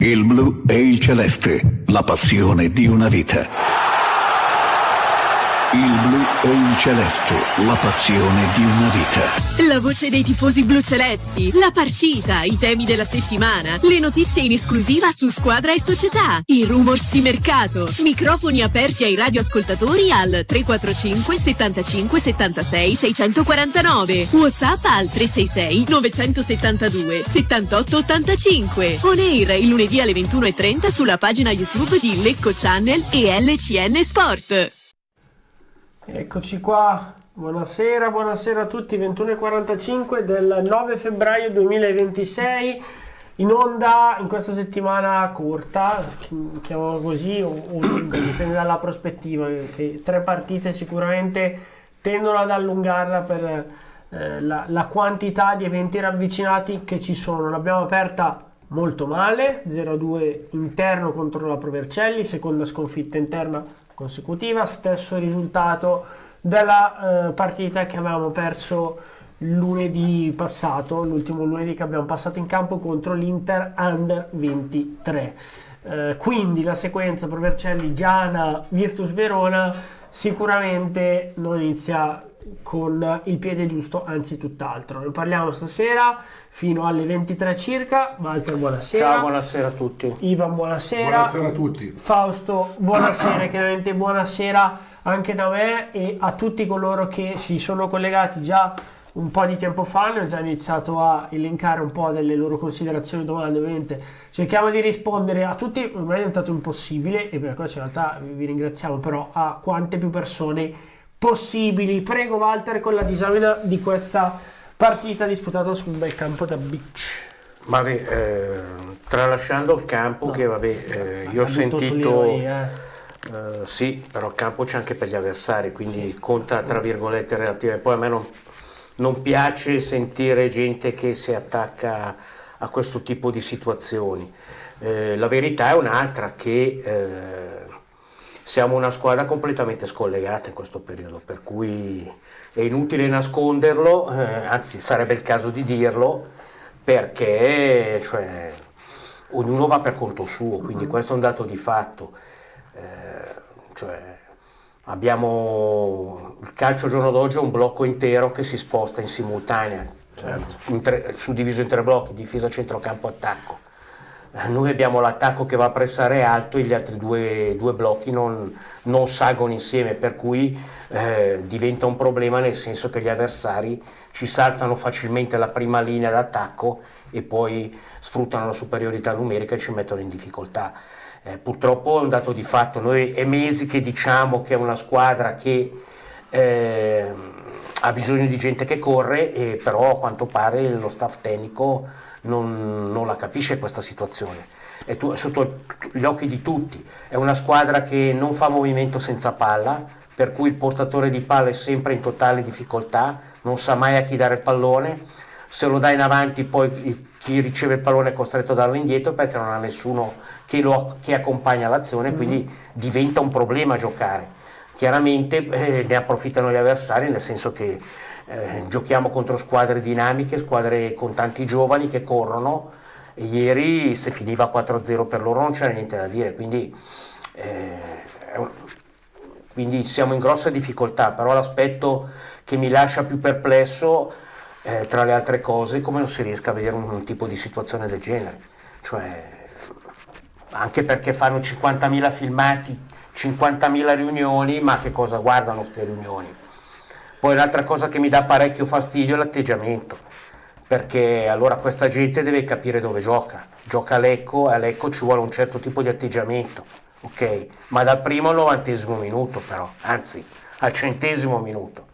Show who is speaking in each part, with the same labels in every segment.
Speaker 1: Il blu e il celeste, la passione di una vita. Il blu e il celeste, la passione di una vita.
Speaker 2: La voce dei tifosi blu-celesti, la partita, i temi della settimana, le notizie in esclusiva su squadra e società, i rumors di mercato, microfoni aperti ai radioascoltatori al 345 75 76 649, WhatsApp al 366 972 78 85, on air il lunedì alle 21:30 sulla pagina YouTube di Lecco Channel e LCN Sport.
Speaker 3: Eccoci qua, buonasera a tutti, 21:45 del 9 febbraio 2026, in onda in questa settimana corta, chiamiamola così, o lunga, dipende dalla prospettiva, che 3 partite sicuramente tendono ad allungarla per la quantità di eventi ravvicinati che ci sono. L'abbiamo aperta molto male, 0-2 interno contro la Pro Vercelli, seconda sconfitta interna consecutiva, stesso risultato della partita che avevamo perso lunedì passato, l'ultimo lunedì che abbiamo passato in campo contro l'Inter Under 23. Quindi la sequenza Pro Vercelli, Giana, Virtus Verona sicuramente non inizia con il piede giusto, anzi tutt'altro. Ne parliamo stasera fino alle 23 circa. Walter, buonasera.
Speaker 4: Ciao, buonasera a tutti.
Speaker 3: Ivan, buonasera.
Speaker 5: Buonasera a tutti.
Speaker 3: Fausto, buonasera. Chiaramente buonasera anche da me e a tutti coloro che si sono collegati già un po' di tempo fa. Ne ho già iniziato a elencare un po' delle loro considerazioni, domande. Ovviamente cerchiamo di rispondere a tutti, ormai è diventato impossibile e per questo in realtà vi ringraziamo, però a quante più persone possibili. Prego Walter con la disamina di questa partita disputata su un bel campo da beach.
Speaker 4: Tralasciando il campo, no, che io ho sentito sì, però il campo c'è anche per gli avversari, quindi conta tra virgolette relative. Poi a me non piace sentire gente che si attacca a questo tipo di situazioni. La verità è un'altra, che siamo una squadra completamente scollegata in questo periodo, per cui è inutile nasconderlo, anzi sarebbe il caso di dirlo, perché ognuno va per conto suo, quindi questo è un dato di fatto. Abbiamo il calcio giorno d'oggi è un blocco intero che si sposta in simultanea, suddiviso in 3 blocchi: difesa, centrocampo, attacco. Noi abbiamo l'attacco che va a pressare alto e gli altri due blocchi non salgono insieme, per cui diventa un problema, nel senso che gli avversari ci saltano facilmente la prima linea d'attacco e poi sfruttano la superiorità numerica e ci mettono in difficoltà. Purtroppo è un dato di fatto. Noi è mesi che diciamo che è una squadra che ha bisogno di gente che corre, però a quanto pare lo staff tecnico non la capisce questa situazione. È sotto gli occhi di tutti. È una squadra che non fa movimento senza palla, per cui il portatore di palla è sempre in totale difficoltà, non sa mai a chi dare il pallone. Se lo dà in avanti, poi chi riceve il pallone è costretto a darlo indietro, perché non ha nessuno che accompagna l'azione, quindi diventa un problema giocare. Chiaramente ne approfittano gli avversari, nel senso che giochiamo contro squadre dinamiche, squadre con tanti giovani che corrono, e ieri se finiva 4-0 per loro non c'era niente da dire, quindi siamo in grossa difficoltà. Però l'aspetto che mi lascia più perplesso, tra le altre cose, come non si riesca a vedere un tipo di situazione del genere, anche perché fanno 50.000 filmati, 50.000 riunioni, ma che cosa guardano queste riunioni? Poi l'altra cosa che mi dà parecchio fastidio è l'atteggiamento, perché allora questa gente deve capire dove gioca a Lecco, e a Lecco ci vuole un certo tipo di atteggiamento, ok? Ma dal primo al 90° minuto, però, anzi al 100° minuto,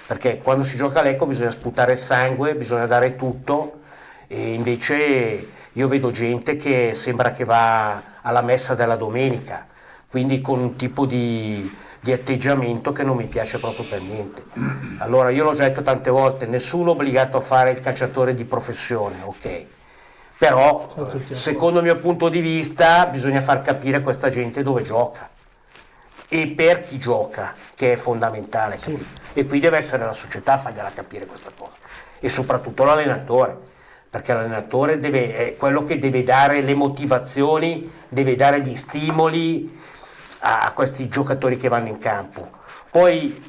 Speaker 4: perché quando si gioca a Lecco bisogna sputare sangue, bisogna dare tutto, e invece io vedo gente che sembra che va alla messa della domenica, quindi con un tipo di atteggiamento che non mi piace proprio per niente. Allora, io l'ho già detto tante volte, nessuno è obbligato a fare il calciatore di professione, ok? Però secondo il mio punto di vista bisogna far capire a questa gente dove gioca e per chi gioca, che è fondamentale, sì. E qui deve essere la società a fargliela capire questa cosa, e soprattutto l'allenatore, perché l'allenatore è quello che deve dare le motivazioni, deve dare gli stimoli a questi giocatori che vanno in campo. Poi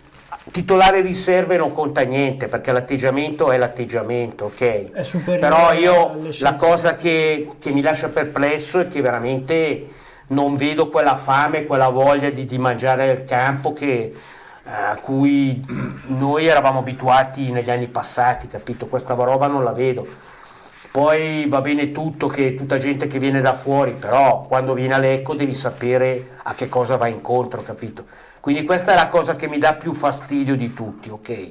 Speaker 4: titolare e riserve non conta niente, perché l'atteggiamento è l'atteggiamento, ok?
Speaker 3: È superiore
Speaker 4: Però io
Speaker 3: alle
Speaker 4: la
Speaker 3: scelte.
Speaker 4: cosa che mi lascia perplesso è che veramente non vedo quella fame, quella voglia di mangiare il campo a cui noi eravamo abituati negli anni passati, capito? Questa roba non la vedo. Poi va bene tutto, che tutta gente che viene da fuori, però quando viene a Lecco devi sapere a che cosa va incontro, capito? Quindi questa è la cosa che mi dà più fastidio di tutti, ok?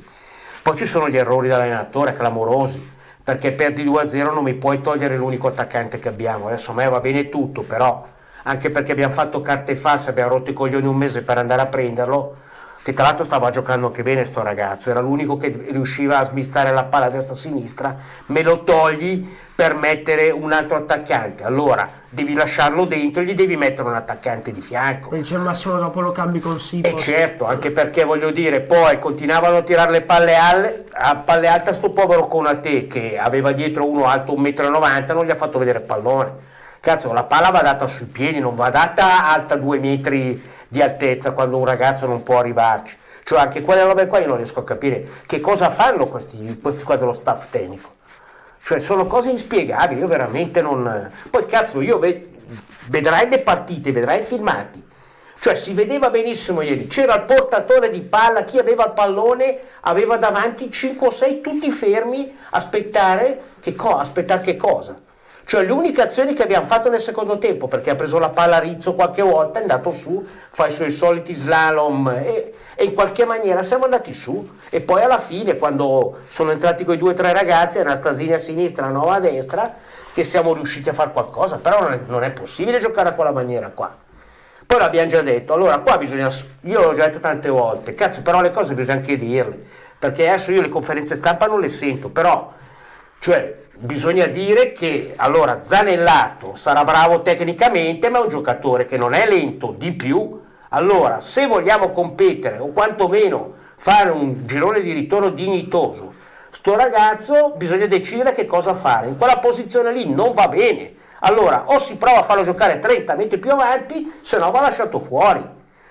Speaker 4: Poi ci sono gli errori dell'allenatore clamorosi, perché perdi 2-0 non mi puoi togliere l'unico attaccante che abbiamo. Adesso a me va bene tutto, però anche perché abbiamo fatto carte false, abbiamo rotto i coglioni un mese per andare a prenderlo, che tra l'altro stava giocando anche bene sto ragazzo, era l'unico che riusciva a smistare la palla a destra-sinistra, me lo togli per mettere un altro attaccante, allora devi lasciarlo dentro e gli devi mettere un attaccante di fianco.
Speaker 3: Poi c'è il massimo, dopo lo cambi con Sipos.
Speaker 4: E certo, anche perché voglio dire, poi continuavano a tirare le palle a palle alte a sto povero Konate che aveva dietro uno alto 1,90 m, non gli ha fatto vedere il pallone. Cazzo, la palla va data sui piedi, non va data alta 2 metri di altezza quando un ragazzo non può arrivarci. Cioè anche quelle robe qua io non riesco a capire che cosa fanno questi qua dello staff tecnico. Cioè sono cose inspiegabili, io veramente non... Poi cazzo, vedrai le partite, vedrai i filmati. Cioè si vedeva benissimo ieri, c'era il portatore di palla, chi aveva il pallone aveva davanti 5 o 6 tutti fermi, aspettare che cosa? Cioè le uniche azioni che abbiamo fatto nel secondo tempo, perché ha preso la palla a Rizzo qualche volta, è andato su, fa i suoi soliti slalom e in qualche maniera siamo andati su. E poi alla fine, quando sono entrati quei 2 o 3 ragazzi, Anastasini a sinistra, Nova a destra, che siamo riusciti a fare qualcosa, però non è possibile giocare a quella maniera qua. Poi l'abbiamo già detto, allora qua bisogna, io l'ho già detto tante volte, cazzo, però le cose bisogna anche dirle, perché adesso io le conferenze stampa non le sento, però, cioè, bisogna dire che allora Zanellato sarà bravo tecnicamente, ma è un giocatore che non è lento di più. Allora, se vogliamo competere o quantomeno fare un girone di ritorno dignitoso, sto ragazzo bisogna decidere che cosa fare. In quella posizione lì non va bene. Allora, o si prova a farlo giocare 30 metri più avanti, se no va lasciato fuori.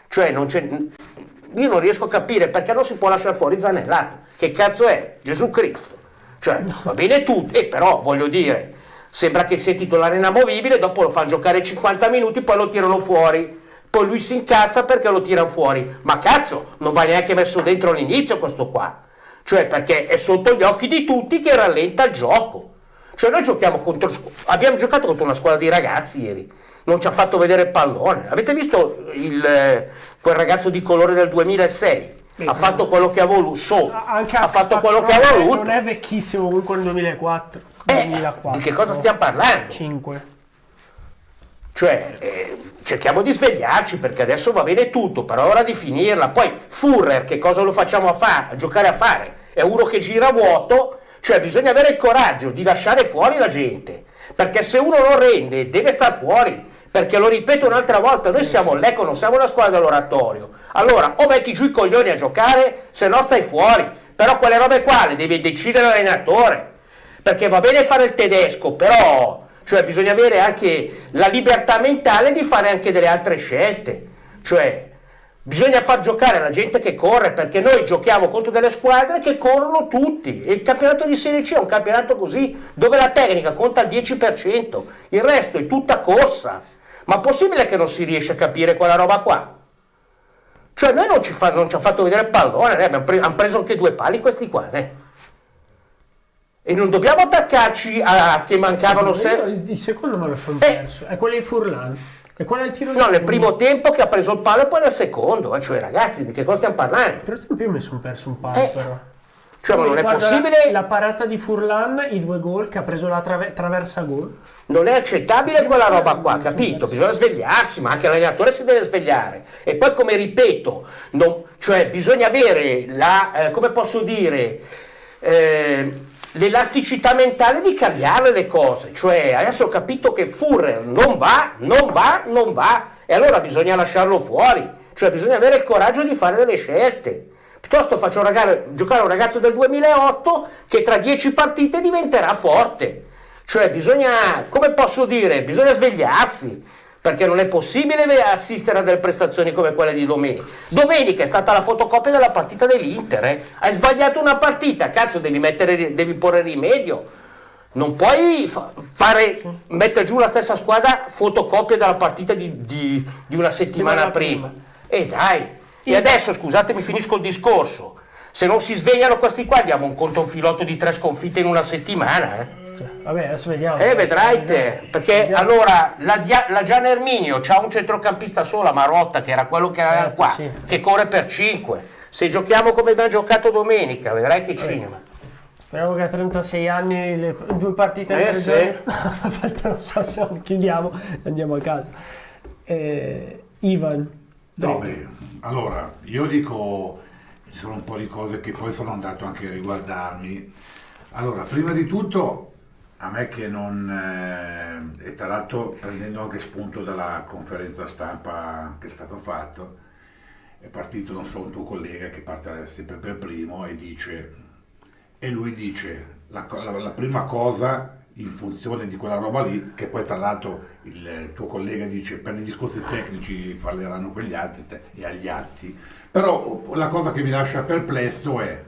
Speaker 4: Cioè, io non riesco a capire perché non si può lasciare fuori Zanellato. Che cazzo è? Gesù Cristo. Cioè, va bene tutto, però voglio dire, sembra che sia titolare inamovibile, dopo lo fanno giocare 50 minuti, poi lo tirano fuori, poi lui si incazza perché lo tirano fuori, ma cazzo, non va neanche messo dentro all'inizio questo qua, cioè perché è sotto gli occhi di tutti che rallenta il gioco. Cioè noi abbiamo giocato contro una squadra di ragazzi ieri, non ci ha fatto vedere il pallone. Avete visto quel ragazzo di colore del 2006? Ha fatto quello che ha voluto, ha fatto quello che ha voluto.
Speaker 3: Non è vecchissimo comunque nel 2004.
Speaker 4: Di che cosa stiamo parlando?
Speaker 3: 5.
Speaker 4: Cioè, cerchiamo di svegliarci perché adesso va bene tutto, però è ora di finirla. Poi Furrer, che cosa lo facciamo a giocare a fare? È uno che gira a vuoto, cioè bisogna avere il coraggio di lasciare fuori la gente, perché se uno non rende deve star fuori. Perché lo ripeto un'altra volta, noi siamo l'Ecco, non siamo una squadra dell'oratorio. Allora, o metti giù i coglioni a giocare, se no stai fuori. Però quelle robe qua le deve decidere l'allenatore. Perché va bene fare il tedesco, però cioè, bisogna avere anche la libertà mentale di fare anche delle altre scelte. Cioè, bisogna far giocare la gente che corre, perché noi giochiamo contro delle squadre che corrono tutti. E il campionato di Serie C è un campionato così, dove la tecnica conta il 10%, il resto è tutta corsa. Ma possibile che non si riesce a capire quella roba qua? Cioè noi non ci ha fatto vedere il pallone, hanno preso anche 2 pali questi qua, E non dobbiamo attaccarci a che mancavano
Speaker 3: Il secondo me lo sono perso, è quello di Furlan. E qual è il tiro?
Speaker 4: No, nel primo tempo che ha preso il palo e poi nel secondo, cioè ragazzi, di che cosa stiamo parlando?
Speaker 3: Per esempio io mi sono perso un palo però.
Speaker 4: Cioè, ma non è possibile.
Speaker 3: La parata di Furlan, i 2 gol che ha preso la traversa gol.
Speaker 4: Non è accettabile quella roba qua, capito? Bisogna svegliarsi, ma anche l'allenatore si deve svegliare. E poi, come ripeto, cioè bisogna avere come posso dire, l'elasticità mentale di cambiare le cose. Cioè, adesso ho capito che Furrer non va, e allora bisogna lasciarlo fuori. Cioè, bisogna avere il coraggio di fare delle scelte. Piuttosto faccio giocare un ragazzo del 2008 che tra 10 partite diventerà forte. Cioè bisogna, come posso dire, bisogna svegliarsi, perché non è possibile assistere a delle prestazioni come quelle di domenica. Domenica è stata la fotocopia della partita dell'Inter, eh. Hai sbagliato una partita, cazzo, devi porre rimedio. Non puoi mettere giù la stessa squadra fotocopia della partita di una settimana prima. E dai, e adesso scusatemi, finisco il discorso. Se non si svegliano questi qua, diamo un conto un filotto di 3 sconfitte in una settimana.
Speaker 3: Vabbè, adesso vediamo.
Speaker 4: Vedrai te, perché allora la Gian Erminio c'ha un centrocampista sola, Marotta, che era quello che era qua,
Speaker 3: sì,
Speaker 4: che corre per 5. Se giochiamo come abbiamo giocato domenica, vedrai che cinema.
Speaker 3: Speriamo che a 36 anni le 2 partite in 3 giorni. Non so se chiudiamo, andiamo a casa. Ivan.
Speaker 5: No, allora, io dico, ci sono un po' di cose che poi sono andato anche a riguardarmi. Allora, prima di tutto, a me che non... e tra l'altro prendendo anche spunto dalla conferenza stampa che è stato fatto, è partito, non so, un tuo collega che parte sempre per primo e lui dice la prima cosa in funzione di quella roba lì, che poi tra l'altro il tuo collega dice per i discorsi tecnici parleranno quegli altri e agli atti, però la cosa che mi lascia perplesso è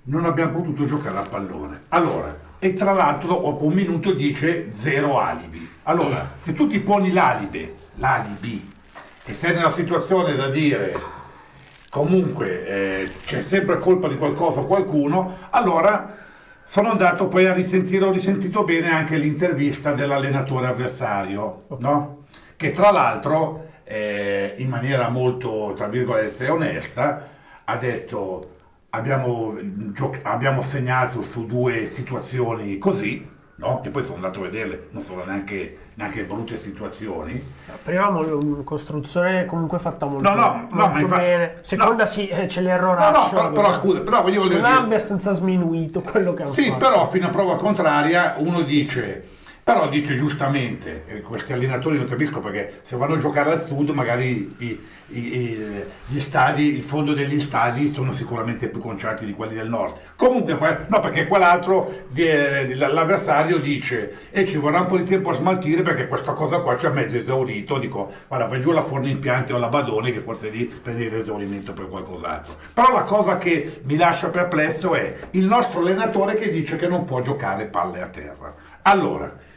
Speaker 5: non abbiamo potuto giocare a pallone. Allora, e tra l'altro dopo un minuto dice 0 alibi. Allora, se tu ti poni l'alibi e sei nella situazione da dire comunque c'è sempre colpa di qualcosa o qualcuno, allora sono andato poi ho risentito bene anche l'intervista dell'allenatore avversario, no? Che tra l'altro in maniera molto, tra virgolette, onesta, ha detto abbiamo segnato su 2 situazioni così, no? Che poi sono andato a vederle, non sono neanche brutte situazioni.
Speaker 3: Prima costruzione comunque fatta molto,
Speaker 5: molto
Speaker 3: bene. Seconda sì, c'è l'erroraccio.
Speaker 5: Però scusa, però voglio dire,
Speaker 3: non è abbastanza sminuito quello che hanno fatto.
Speaker 5: Sì, però fino a prova contraria uno dice giustamente, questi allenatori non capisco perché se vanno a giocare al sud magari gli stadi, il fondo degli stadi sono sicuramente più conciati di quelli del nord. Comunque, no, perché quell'altro, l'avversario dice ci vorrà un po' di tempo a smaltire perché questa cosa qua c'è mezzo esaurito. Dico, guarda, fai giù la forno impianti o la Badone che forse lì prendi l'esaurimento per qualcos'altro. Però la cosa che mi lascia perplesso è il nostro allenatore che dice che non può giocare palle a terra. Allora,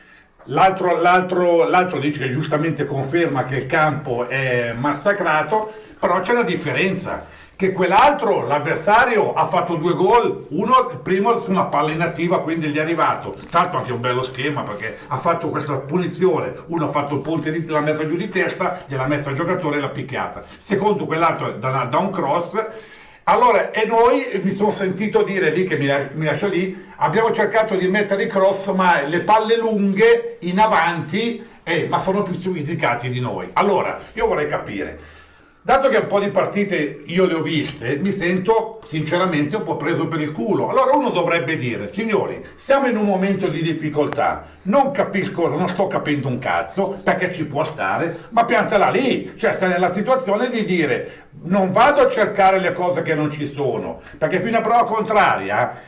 Speaker 5: l'altro dice che giustamente conferma che il campo è massacrato, però c'è una differenza, che quell'altro, l'avversario, ha fatto 2 gol, uno il primo su una palla inattiva, quindi gli è arrivato, tanto anche un bello schema perché ha fatto questa punizione, uno ha fatto il ponte l'ha messa giù di testa, gliel'ha messa al giocatore e l'ha picchiata, secondo quell'altro da un cross. Allora, e noi, mi sono sentito dire lì, che mi lascio lì, abbiamo cercato di mettere i cross, ma le palle lunghe in avanti, ma sono più fisicati di noi. Allora, io vorrei capire, dato che un po' di partite io le ho viste, mi sento sinceramente un po' preso per il culo. Allora uno dovrebbe dire, signori, siamo in un momento di difficoltà, non sto capendo un cazzo, perché ci può stare, ma piantala lì, cioè sei nella situazione di dire non vado a cercare le cose che non ci sono, perché fino a prova contraria,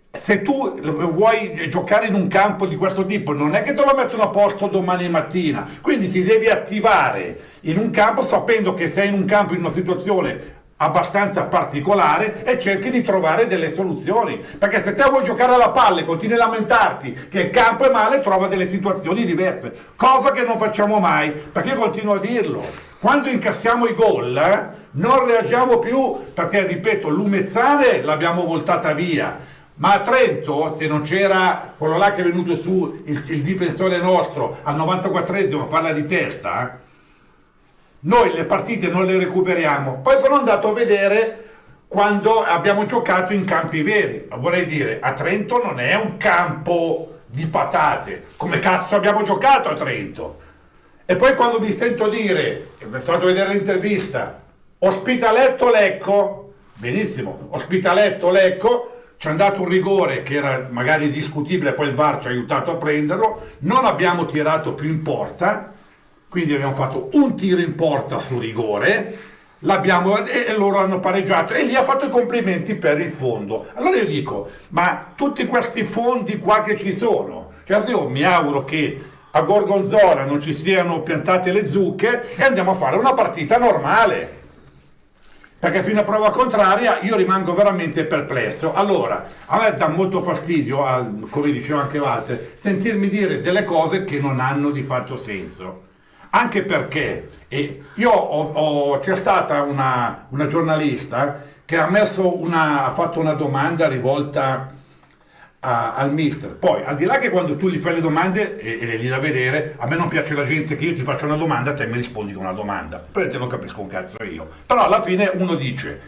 Speaker 5: se tu vuoi giocare in un campo di questo tipo, non è che te lo mettono a posto domani mattina, quindi ti devi attivare in un campo sapendo che sei in un campo in una situazione abbastanza particolare e cerchi di trovare delle soluzioni, perché se te vuoi giocare alla palla e continui a lamentarti che il campo è male, trova delle situazioni diverse, cosa che non facciamo mai, perché io continuo a dirlo, quando incassiamo i gol non reagiamo più, perché ripeto, l'Umezzane l'abbiamo voltata via, ma a Trento, se non c'era quello là che è venuto su, il difensore nostro al 94esimo a farla di testa, noi le partite non le recuperiamo. Poi sono andato a vedere quando abbiamo giocato in campi veri, vorrei dire, a Trento non è un campo di patate, come cazzo abbiamo giocato a Trento? E poi quando mi sento dire, e mi sono fatto vedere l'intervista, Ospitaletto-Lecco, benissimo, Ospitaletto-Lecco, ci hanno dato un rigore che era magari discutibile, poi il VAR ci ha aiutato a prenderlo, non abbiamo tirato più in porta, quindi abbiamo fatto un tiro in porta su rigore, e loro hanno pareggiato e lì ha fatto i complimenti per il fondo. Allora io dico, ma tutti questi fondi qua che ci sono, cioè io mi auguro che a Gorgonzola non ci siano piantate le zucche e andiamo a fare una partita normale, perché fino a prova contraria io rimango veramente perplesso. Allora, a me dà molto fastidio, come diceva anche Walter, sentirmi dire delle cose che non hanno di fatto senso, anche perché c'è stata una giornalista che ha fatto una domanda rivolta al mister. Poi, al di là che quando tu gli fai le domande e le gli da vedere, a me non piace la gente che io ti faccio una domanda, te mi rispondi con una domanda, poi te non capisco un cazzo io. Però alla fine uno dice,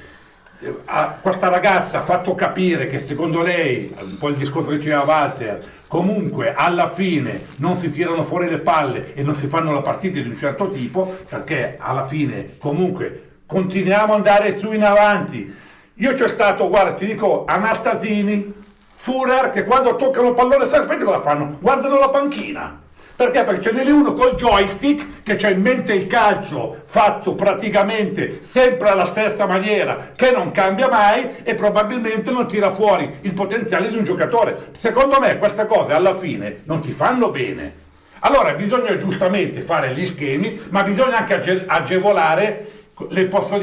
Speaker 5: questa ragazza ha fatto capire che secondo lei, un po' il discorso che diceva Walter, comunque alla fine non si tirano fuori le palle e non si fanno la partita di un certo tipo, perché alla fine comunque continuiamo ad andare su in avanti. Io c'è stato, guarda, ti dico, Anastasini, Führer, che quando toccano il pallone, sapete cosa fanno? Guardano la panchina. Perché? Perché ce n'è lì uno col joystick che c'ha in mente il calcio fatto praticamente sempre alla stessa maniera, che non cambia mai e probabilmente non tira fuori il potenziale di un giocatore. Secondo me queste cose alla fine non ti fanno bene. Allora bisogna giustamente fare gli schemi, ma bisogna anche agevolare, le cose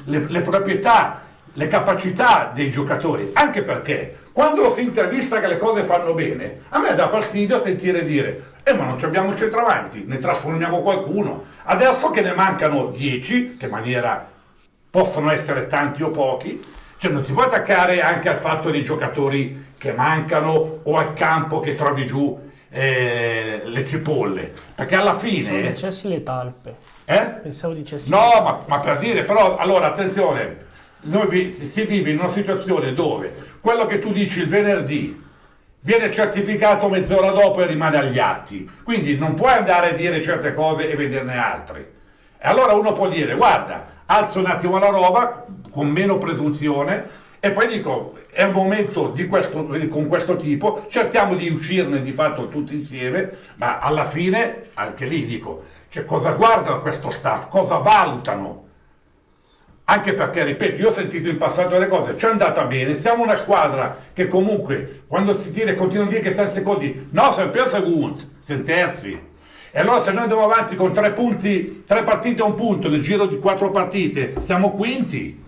Speaker 5: le proprietà, le capacità dei giocatori, anche perché quando lo si intervista che le cose fanno bene, a me dà fastidio sentire dire ma non abbiamo centravanti, ne trasformiamo qualcuno. Adesso che ne mancano 10, che in maniera possono essere tanti o pochi, cioè non ti puoi attaccare anche al fatto dei giocatori che mancano o al campo che trovi giù le cipolle, perché alla fine...
Speaker 3: Pensavo dicessi le talpe. Pensavo dicessi...
Speaker 5: No, ma per dire, però, allora, attenzione, si vive in una situazione dove quello che tu dici il venerdì viene certificato mezz'ora dopo e rimane agli atti, quindi non puoi andare a dire certe cose e vederne altre. E allora uno può dire, guarda, alzo un attimo la roba con meno presunzione e poi dico, è un momento con questo tipo, cerchiamo di uscirne di fatto tutti insieme, ma alla fine, anche lì dico, cioè cosa guarda questo staff, cosa valutano? Anche perché, ripeto, io ho sentito in passato delle cose, ci è andata bene, siamo una squadra che comunque, quando si tira e continuano a dire che siamo secondi, no, siamo più secondi, siamo terzi. E allora se noi andiamo avanti con 3 punti, 3 partite a un punto nel giro di 4 partite, siamo quinti.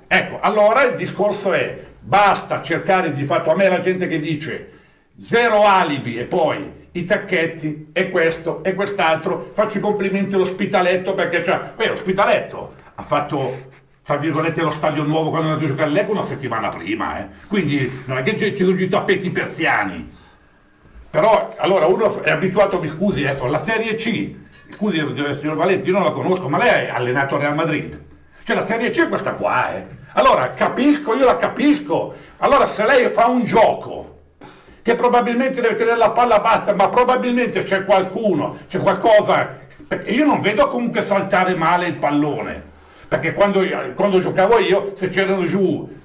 Speaker 5: Ecco, allora il discorso è, basta cercare di fatto, a me la gente che dice, 0 alibi e poi i tacchetti e questo e quest'altro, faccio i complimenti all'Ospitaletto perché l'Ospitaletto ha fatto, tra virgolette, lo stadio nuovo quando è andato a giocare l'Eco una settimana prima, quindi non è che ci sono i tappeti persiani. Però, allora, uno è abituato, mi scusi, adesso, la Serie C, scusi, signor Valenti, io non la conosco, ma lei ha allenato il Real Madrid. Cioè, la Serie C è questa qua, Allora, io la capisco. Allora, se lei fa un gioco che probabilmente deve tenere la palla bassa, ma probabilmente c'è qualcosa, perché io non vedo comunque saltare male il pallone. Perché quando giocavo io, se c'erano giù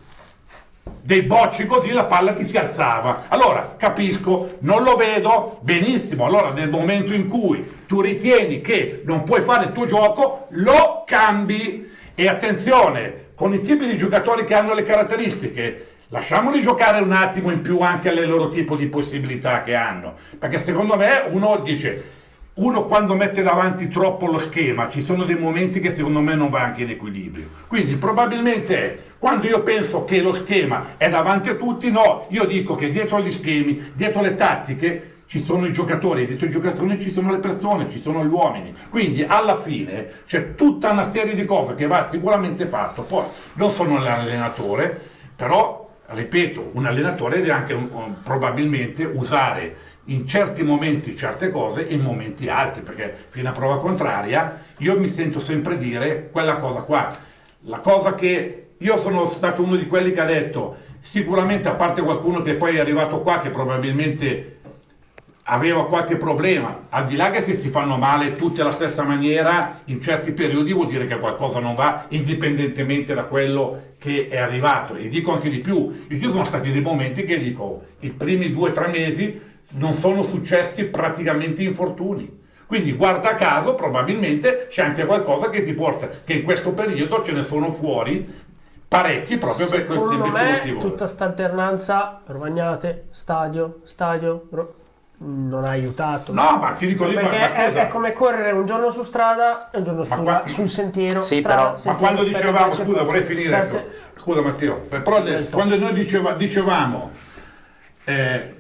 Speaker 5: dei bocci così, la palla ti si alzava. Allora, capisco, non lo vedo, benissimo. Allora, nel momento in cui tu ritieni che non puoi fare il tuo gioco, lo cambi. E attenzione, con i tipi di giocatori che hanno le caratteristiche, lasciamoli giocare un attimo in più anche alle loro tipo di possibilità che hanno. Perché secondo me uno quando mette davanti troppo lo schema, ci sono dei momenti che secondo me non va anche in equilibrio. Quindi probabilmente quando io penso che lo schema è davanti a tutti, no, io dico che dietro agli schemi, dietro le tattiche, ci sono i giocatori, dietro i giocatori ci sono le persone, ci sono gli uomini. Quindi alla fine c'è tutta una serie di cose che va sicuramente fatto. Poi non sono l'allenatore, però, ripeto, un allenatore deve anche probabilmente usare in certi momenti certe cose e in momenti altri, perché fino a prova contraria io mi sento sempre dire quella cosa qua, la cosa che io sono stato uno di quelli che ha detto, sicuramente a parte qualcuno che poi è arrivato qua che probabilmente aveva qualche problema, al di là che se si fanno male tutti alla stessa maniera in certi periodi vuol dire che qualcosa non va indipendentemente da quello che è arrivato. E dico anche di più, ci sono stati dei momenti che dico i primi 2 o 3 mesi non sono successi praticamente infortuni. Quindi guarda caso probabilmente c'è anche qualcosa che ti porta, che in questo periodo ce ne sono fuori parecchi proprio per questo
Speaker 3: Secondo
Speaker 5: invece
Speaker 3: me
Speaker 5: motivo.
Speaker 3: tutta sta alternanza Rovagnate, stadio, non ha aiutato.
Speaker 5: No, ma ti dico lì,
Speaker 3: Perché
Speaker 5: ma cosa?
Speaker 3: è come correre un giorno su strada e un giorno sul sentiero.
Speaker 4: Sì,
Speaker 3: strada,
Speaker 4: però-
Speaker 5: Ma
Speaker 3: sentiero,
Speaker 5: quando
Speaker 3: per
Speaker 5: dicevamo,
Speaker 3: invece
Speaker 5: scusa, vorrei
Speaker 3: fosse-
Speaker 5: finire.
Speaker 3: sette-
Speaker 5: Scusa Matteo, quando noi dicevamo,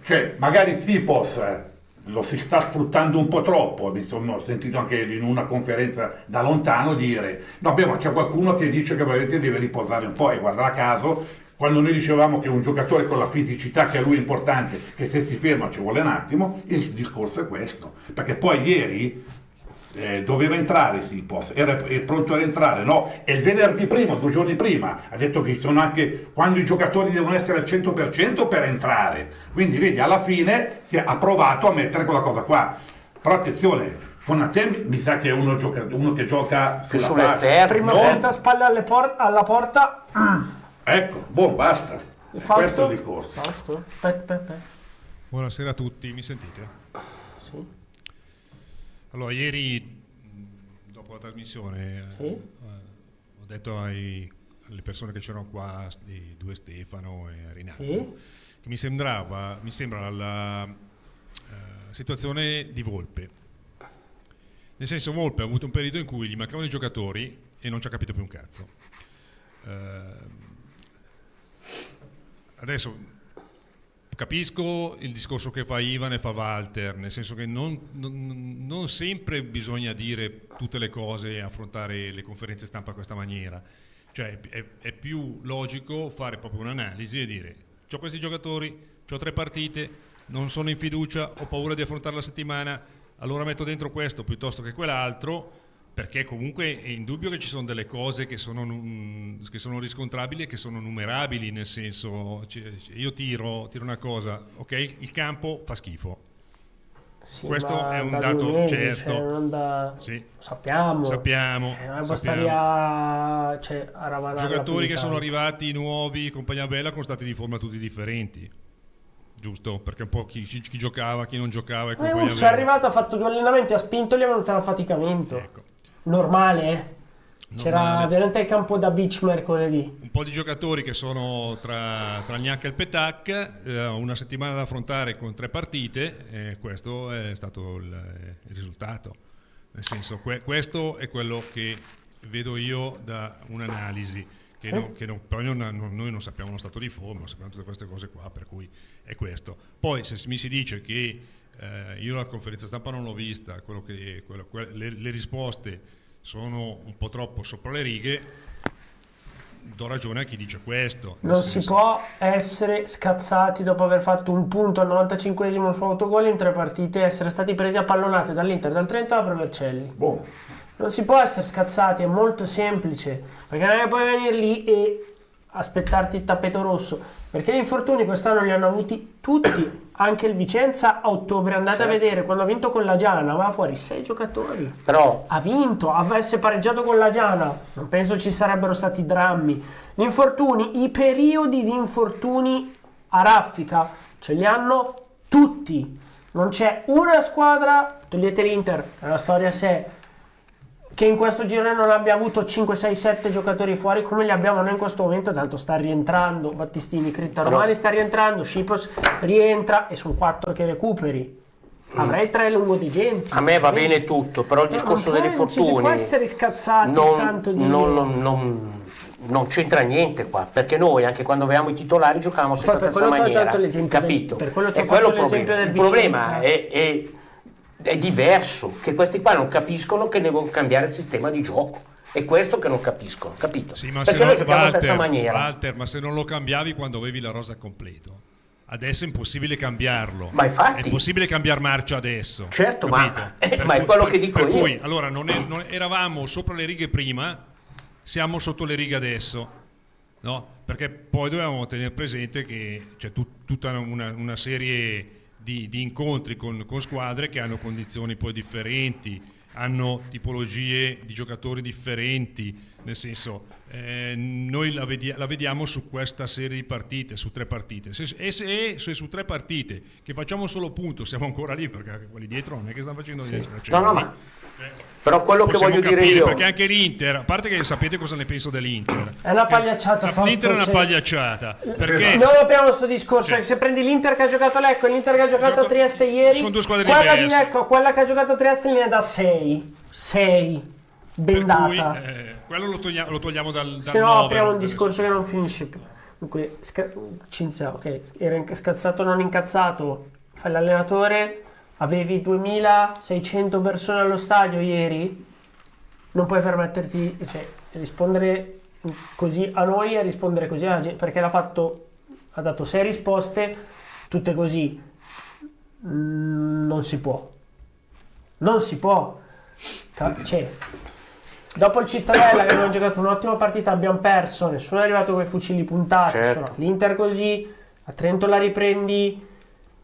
Speaker 5: cioè magari Sipos lo si sta sfruttando un po' troppo, insomma, ho sentito anche in una conferenza da lontano dire, no, beh, ma c'è qualcuno che dice che veramente deve riposare un po', e guarda caso, quando noi dicevamo che un giocatore con la fisicità che a lui è importante, che se si ferma ci vuole un attimo, il discorso è questo, perché poi ieri doveva entrare Sipos, è pronto ad entrare, no? E il venerdì prima, 2 giorni prima, ha detto che ci sono anche quando i giocatori devono essere al 100% per entrare. Quindi vedi, alla fine ha provato a mettere quella cosa qua. Però attenzione, Konaté mi sa che è uno che gioca
Speaker 4: Più
Speaker 5: sulla
Speaker 4: sull'esterno.
Speaker 3: Prima
Speaker 5: non-
Speaker 3: volta spalle alla porta.
Speaker 5: Ecco, boh, basta. Questo è
Speaker 3: Fausto?
Speaker 5: il discorso.
Speaker 3: Fausto?
Speaker 6: Buonasera a tutti, mi sentite?
Speaker 3: Sì.
Speaker 6: Allora, ieri, dopo la trasmissione,
Speaker 3: Sì.
Speaker 6: ho detto alle persone che c'erano qua, i due Stefano e Rinaldo,
Speaker 3: Sì.
Speaker 6: che mi sembra la situazione di Volpe. Nel senso, Volpe ha avuto un periodo in cui gli mancavano i giocatori e non ci ha capito più un cazzo. Adesso capisco il discorso che fa Ivan e fa Walter, nel senso che non sempre bisogna dire tutte le cose e affrontare le conferenze stampa in questa maniera. Cioè è più logico fare proprio un'analisi e dire: c'ho questi giocatori, c'ho 3 partite, non sono in fiducia, ho paura di affrontare la settimana, allora metto dentro questo piuttosto che quell'altro, perché comunque è indubbio che ci sono delle cose che sono riscontrabili e che sono numerabili, nel senso, io tiro una cosa, ok, il campo fa schifo.
Speaker 3: Sì,
Speaker 6: Questo
Speaker 3: ma
Speaker 6: è un
Speaker 3: da
Speaker 6: dato
Speaker 3: 2 mesi,
Speaker 6: certo.
Speaker 3: cioè, non da...
Speaker 6: Sì.
Speaker 3: Sappiamo.
Speaker 6: Sappiamo.
Speaker 3: Bastaria a ravanare
Speaker 6: Giocatori che sono arrivati nuovi con Pagnabella sono stati di forma tutti differenti, giusto? Perché un po' chi giocava, chi non giocava. E con
Speaker 3: Urso è
Speaker 6: Pagnabella.
Speaker 3: arrivato, ha fatto 2 allenamenti, ha spinto, gli è venuto un affaticamento.
Speaker 6: Ecco.
Speaker 3: Normale, eh? C'era
Speaker 6: Normale.
Speaker 3: veramente il campo da beach mercoledì.
Speaker 6: Un po' di giocatori che sono tra Gnacca e il Petac, una settimana da affrontare con 3 partite, e questo è stato il risultato. Nel senso, questo è quello che vedo io da un'analisi, poi noi non sappiamo lo stato di forma, non sappiamo tutte queste cose qua, per cui è questo. Poi se mi si dice che io la conferenza stampa non l'ho vista, le risposte sono un po' troppo sopra le righe, do ragione a chi dice questo.
Speaker 3: Non si può essere scazzati dopo aver fatto un punto al 95esimo su autogol in 3 partite e essere stati presi a pallonate dall'Inter, dal Trento alla Vercelli.
Speaker 5: Boh.
Speaker 3: Non si può essere scazzati, è molto semplice, perché non è che puoi venire lì e aspettarti il tappeto rosso, perché gli infortuni quest'anno li hanno avuti tutti, anche il Vicenza a ottobre, andate a vedere, quando ha vinto con la Giana, aveva fuori 6 giocatori,
Speaker 4: Però
Speaker 3: ha vinto, avesse pareggiato con la Giana, non penso ci sarebbero stati drammi. Gli infortuni, i periodi di infortuni a raffica, ce li hanno tutti, non c'è una squadra, togliete l'Inter, è una storia a sé, che in questo girone non abbia avuto 5, 6, 7 giocatori fuori come li abbiamo noi in questo momento, tanto sta rientrando Battistini, Critta Romani sta rientrando, Scipos rientra e sono 4 che recuperi. Avrei 3 lungodigenti.
Speaker 4: a me va bene tutto, però il discorso degli
Speaker 3: Non si può
Speaker 4: infortuni
Speaker 3: essere scazzati, santo Dio.
Speaker 4: non c'entra niente qua, perché noi anche quando avevamo i titolari giocavamo sempre
Speaker 3: Per
Speaker 4: alla stessa
Speaker 3: quello ti ho
Speaker 4: maniera,
Speaker 3: fatto l'esempio
Speaker 4: capito?
Speaker 3: per quello ti
Speaker 4: E
Speaker 3: ho fatto
Speaker 4: quello
Speaker 3: l'esempio del
Speaker 4: il problema
Speaker 3: Vicenza.
Speaker 4: è diverso, che questi qua non capiscono che devono cambiare il sistema di gioco. È questo che non capiscono, capito?
Speaker 6: Sì, ma
Speaker 4: perché
Speaker 6: se
Speaker 4: noi
Speaker 6: no,
Speaker 4: giochiamo alla stessa maniera.
Speaker 6: Walter, ma se non lo cambiavi quando avevi la rosa completo, adesso è impossibile cambiarlo.
Speaker 4: Ma infatti.
Speaker 6: È impossibile cambiare marcia adesso.
Speaker 4: Certo,
Speaker 6: capito?
Speaker 4: ma è quello che dico
Speaker 6: per
Speaker 4: io.
Speaker 6: cui, allora, non eravamo sopra le righe prima, siamo sotto le righe adesso, no? Perché poi dovevamo tenere presente che c'è tutta una serie di incontri con squadre che hanno condizioni poi differenti, hanno tipologie di giocatori differenti, nel senso, noi la vediamo su questa serie di partite, su 3 partite. Se su 3 partite che facciamo solo punto siamo ancora lì, perché quelli dietro non è che stanno facendo niente.
Speaker 4: No, ma però quello che voglio dire
Speaker 6: capire,
Speaker 4: io,
Speaker 6: perché anche l'Inter, a parte che sapete cosa ne penso dell'Inter,
Speaker 3: è una pagliacciata.
Speaker 6: l'Inter è una
Speaker 3: Fausto,
Speaker 6: pagliacciata, perché
Speaker 3: non apriamo questo discorso, che se prendi l'Inter che ha giocato a Lecco e l'Inter che ha giocato a Trieste ieri,
Speaker 6: sono 2 squadre
Speaker 3: quella
Speaker 6: diverse.
Speaker 3: di Lecco, quella che ha giocato a Trieste ne è da 6 bendata.
Speaker 6: Per cui, quello lo togliamo dal
Speaker 3: Se no
Speaker 6: novero,
Speaker 3: apriamo un
Speaker 6: per
Speaker 3: discorso che non finisce più. Dunque, Cinzia, ok, era scazzato non incazzato, fai l'allenatore, avevi 2600 persone allo stadio ieri, non puoi permetterti, cioè, rispondere così a noi e rispondere così alla gente, perché ha dato 6 risposte, tutte così. Non si può. Cioè, dopo il Cittadella che abbiamo giocato un'ottima partita, abbiamo perso, nessuno è arrivato con i fucili puntati,
Speaker 4: certo.
Speaker 3: però l'Inter così, a Trento la riprendi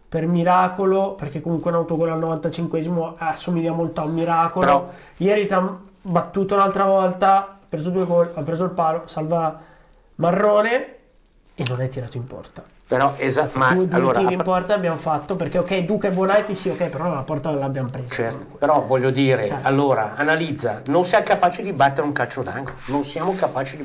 Speaker 3: per miracolo, perché comunque un autogol al 95esimo assomiglia molto a un miracolo,
Speaker 4: Però
Speaker 3: ieri ti ha battuto un'altra volta, ha preso 2 gol, ha preso il palo, salva Marrone e non è tirato in porta.
Speaker 4: però ma
Speaker 3: Due
Speaker 4: allora,
Speaker 3: tiri in porta abbiamo fatto, perché ok, Duca e Bonaiti sì, ok, però la porta non l'abbiamo presa.
Speaker 4: certo, però voglio dire,
Speaker 3: Sì.
Speaker 4: allora analizza, non siamo capaci di battere un calcio d'angolo, non siamo capaci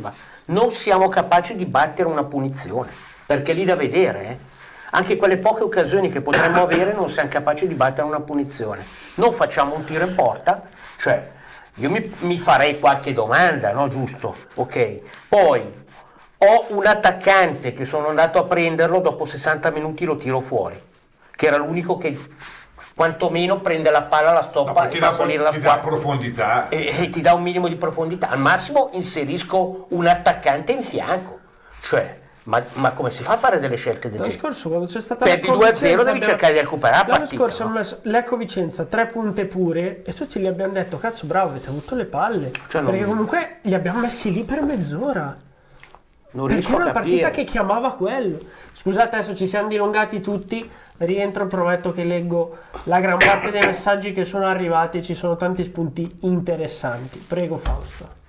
Speaker 4: di battere una punizione, perché lì da vedere, anche quelle poche occasioni che potremmo avere non siamo capaci di battere una punizione, non facciamo un tiro in porta, cioè io mi farei qualche domanda, no, giusto? Ok, poi ho un attaccante che sono andato a prenderlo, dopo 60 minuti lo tiro fuori, che era l'unico che quantomeno prende la palla, la stoppa e fa salire la
Speaker 5: ti dà
Speaker 4: squadra
Speaker 5: profondità.
Speaker 4: e ti dà un minimo di profondità. Al massimo inserisco un attaccante in fianco, cioè ma come si fa a fare delle scelte del
Speaker 3: L'anno
Speaker 4: genere?
Speaker 3: scorso quando c'è stata
Speaker 4: Perdi
Speaker 3: Lecco
Speaker 4: 2-0
Speaker 3: Vicenza,
Speaker 4: devi cercare di recuperare la
Speaker 3: l'anno
Speaker 4: partita,
Speaker 3: scorso
Speaker 4: no?
Speaker 3: hanno messo Lecco Vicenza 3 punte pure e tutti gli abbiamo detto cazzo bravo, avete avuto le palle,
Speaker 4: Cioè,
Speaker 3: perché
Speaker 4: non-
Speaker 3: comunque li abbiamo messi lì per mezz'ora,
Speaker 4: Non
Speaker 3: perché
Speaker 4: riesco
Speaker 3: era
Speaker 4: a
Speaker 3: una partita
Speaker 4: capire.
Speaker 3: che chiamava quello. Scusate, adesso ci siamo dilungati tutti, rientro, prometto che leggo la gran parte dei messaggi che sono arrivati e ci sono tanti spunti interessanti. Prego Fausto.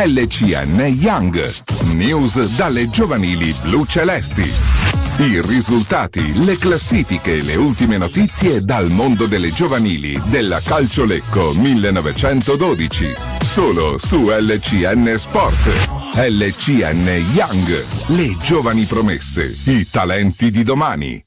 Speaker 7: LCN Young. News dalle giovanili blu-celesti. I risultati, le classifiche, le ultime notizie dal mondo delle giovanili della Calcio Lecco 1912. Solo su LCN Sport. LCN Young. Le giovani promesse. I talenti di domani.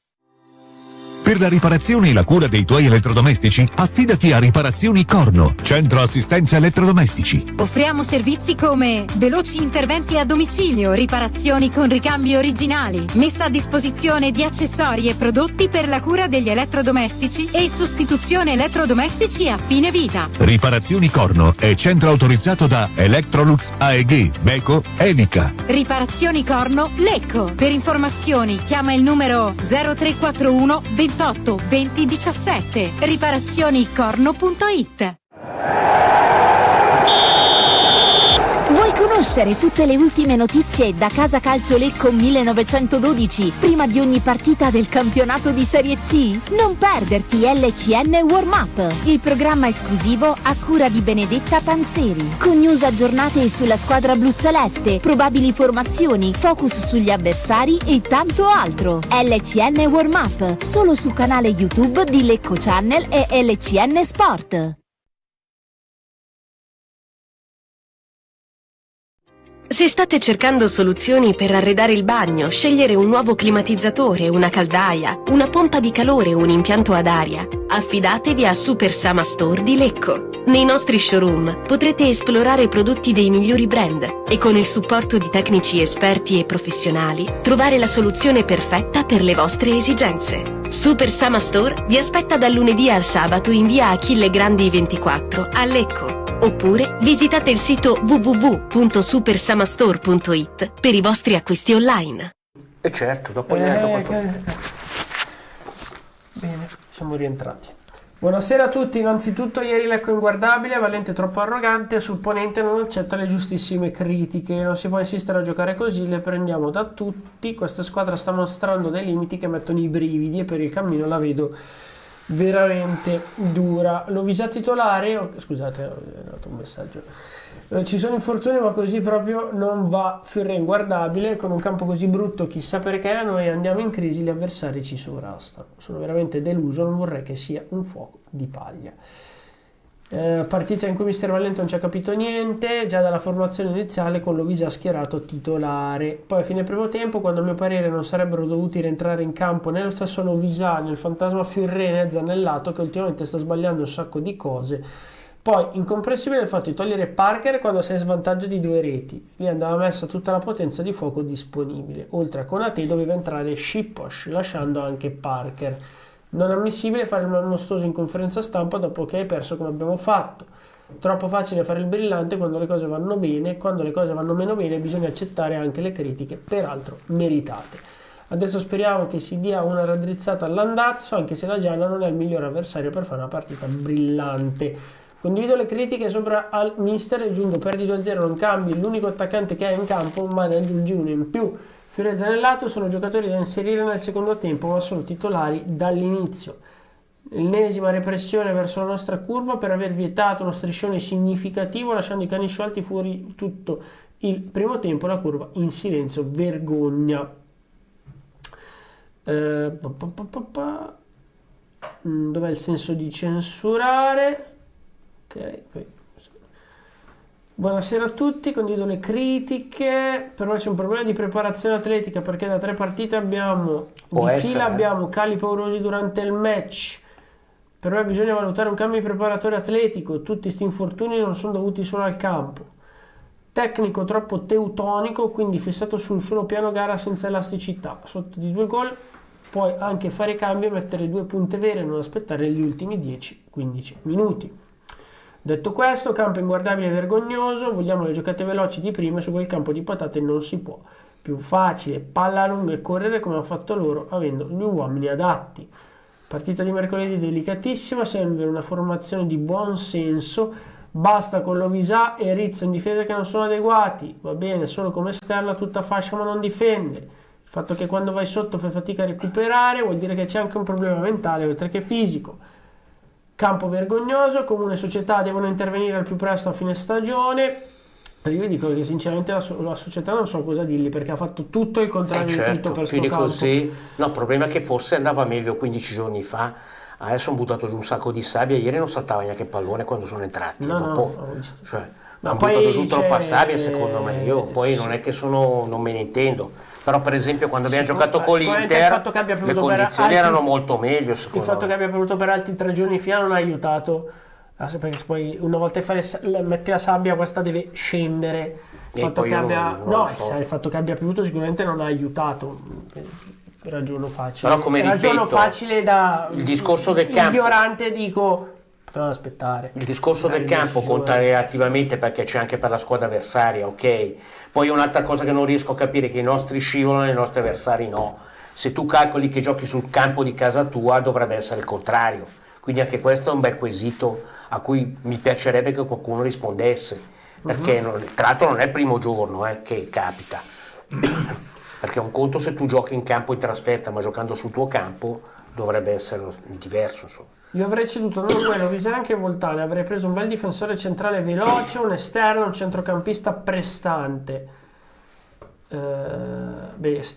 Speaker 8: Per la riparazione e la cura dei tuoi elettrodomestici, affidati a Riparazioni Corno, centro assistenza elettrodomestici.
Speaker 9: Offriamo servizi come veloci interventi a domicilio, riparazioni con ricambi originali, messa a disposizione di accessori e prodotti per la cura degli elettrodomestici e sostituzione elettrodomestici a fine vita.
Speaker 8: Riparazioni Corno è centro autorizzato da Electrolux, AEG, Beko, Enica.
Speaker 9: Riparazioni Corno Lecco. Per informazioni chiama il numero 0341 28 20 17. Riparazionicorno.it.
Speaker 10: Vuoi conoscere tutte le ultime notizie da Casa Calcio Lecco 1912 prima di ogni partita del campionato di Serie C? Non perderti LCN Warm Up, il programma esclusivo a cura di Benedetta Panzeri, con news aggiornate sulla squadra blu-celeste, probabili formazioni, focus sugli avversari e tanto altro. LCN Warm Up, solo sul canale YouTube di Lecco Channel e LCN Sport.
Speaker 11: Se state cercando soluzioni per arredare il bagno, scegliere un nuovo climatizzatore, una caldaia, una pompa di calore o un impianto ad aria, affidatevi a Super Sama Store di Lecco. Nei nostri showroom potrete esplorare prodotti dei migliori brand e con il supporto di tecnici esperti e professionali trovare la soluzione perfetta per le vostre esigenze. Super Sama Store vi aspetta dal lunedì al sabato in via Achille Grandi 24 a Lecco. Oppure visitate il sito www.supersamastore.it per i vostri acquisti online.
Speaker 4: E certo, dopo
Speaker 3: Bene, siamo rientrati. Buonasera a tutti. Innanzitutto ieri Lecco inguardabile, Valente troppo arrogante, Supponente non accetta le giustissime critiche. Non si può insistere a giocare così, le prendiamo da tutti. Questa squadra sta mostrando dei limiti che mettono i brividi e per il cammino la vedo veramente dura. Lovisa titolare, scusate, ho dato un messaggio. Ci sono infortuni, ma così proprio non va. Firre inguardabile, con un campo così brutto, chissà perché noi andiamo in crisi, gli avversari ci sovrastano. Sono veramente deluso, non vorrei che sia un fuoco di paglia. Partita in cui Mister Vallento non ci ha capito niente, già dalla formazione iniziale con Lovisa schierato titolare. Poi a fine primo tempo, quando a mio parere non sarebbero dovuti rientrare in campo né lo stesso Lovisa né il fantasma Firre né Zanellato, che ultimamente sta sbagliando un sacco di cose. Poi incomprensibile il fatto di togliere Parker quando sei in svantaggio di 2 reti. Lì andava messa tutta la potenza di fuoco disponibile. Oltre a Konate doveva entrare Shiposh, lasciando anche Parker. Non ammissibile fare il mostoso in conferenza stampa dopo che hai perso come abbiamo fatto. Troppo facile fare il brillante quando le cose vanno bene, quando le cose vanno meno bene bisogna accettare anche le critiche, peraltro meritate. Adesso speriamo che si dia una raddrizzata all'andazzo, anche se la Giana non è il miglior avversario per fare una partita brillante. Condivido le critiche sopra al mister e aggiungo: perdi 2-0, non cambi l'unico attaccante che hai in campo, ma ne aggiungi uno in più. Fiore e Zanellato sono giocatori da inserire nel secondo tempo, ma sono titolari dall'inizio. L'ennesima repressione verso la nostra curva per aver vietato uno striscione significativo, lasciando i cani sciolti fuori tutto il primo tempo, la curva in silenzio. Vergogna. Dov'è il senso di censurare? Ok, poi. Buonasera a tutti, condivido le critiche. Per me c'è un problema di preparazione atletica, perché da 3 partite abbiamo abbiamo cali paurosi durante il match. Per me bisogna valutare un cambio di preparatore atletico. Tutti sti infortuni non sono dovuti solo al campo. Tecnico troppo teutonico, quindi fissato sul solo piano gara senza elasticità. Sotto di 2 gol puoi anche fare cambi e mettere 2 punte vere e non aspettare gli ultimi 10-15 minuti. Detto questo, campo inguardabile e vergognoso, vogliamo le giocate veloci di prima e su quel campo di patate non si può. Più facile, palla lunga e correre come hanno fatto loro, avendo gli uomini adatti. Partita di mercoledì delicatissima, sembra una formazione di buon senso, basta con Lovisa e Rizzo in difesa che non sono adeguati, va bene solo come esterna tutta fascia ma non difende. Il fatto che quando vai sotto fai fatica a recuperare vuol dire che c'è anche un problema mentale oltre che fisico. Campo vergognoso, comune e società devono intervenire al più presto a fine stagione. Io dico che sinceramente la società non so cosa dirgli, perché ha fatto tutto il contrario di tutto per sto campo. Così.
Speaker 4: No, il problema è che forse andava meglio 15 giorni fa, adesso hanno buttato giù un sacco di sabbia, ieri non saltava neanche il pallone quando sono entrati. Dopo,
Speaker 3: ho visto.
Speaker 4: Cioè, hanno buttato giù troppa sabbia secondo me, io poi non è che non me ne intendo. Però per esempio quando abbiamo giocato con l'Inter le condizioni erano molto meglio, secondo me.
Speaker 3: Il fatto che abbia bevuto per altri 3 giorni fino non ha aiutato, perché poi una volta che metti la sabbia questa deve scendere. Il fatto che il fatto che abbia piovuto sicuramente non ha aiutato, ragiono facile.
Speaker 4: Però come ripeto,
Speaker 3: facile da
Speaker 4: il discorso del campo
Speaker 3: ignorante, dico potevano aspettare.
Speaker 4: Il discorso del campo conta relativamente, perché c'è anche per la squadra avversaria, ok? Poi un'altra cosa che non riesco a capire è che i nostri scivolano e i nostri avversari no. Se tu calcoli che giochi sul campo di casa tua dovrebbe essere il contrario. Quindi anche questo è un bel quesito a cui mi piacerebbe che qualcuno rispondesse, perché tra l'altro non è il primo giorno che capita. Perché un conto se tu giochi in campo in trasferta, ma giocando sul tuo campo dovrebbe essere diverso, insomma.
Speaker 3: Io avrei ceduto non quello, Visera anche Voltane, avrei preso un bel difensore centrale veloce, un esterno, un centrocampista prestante.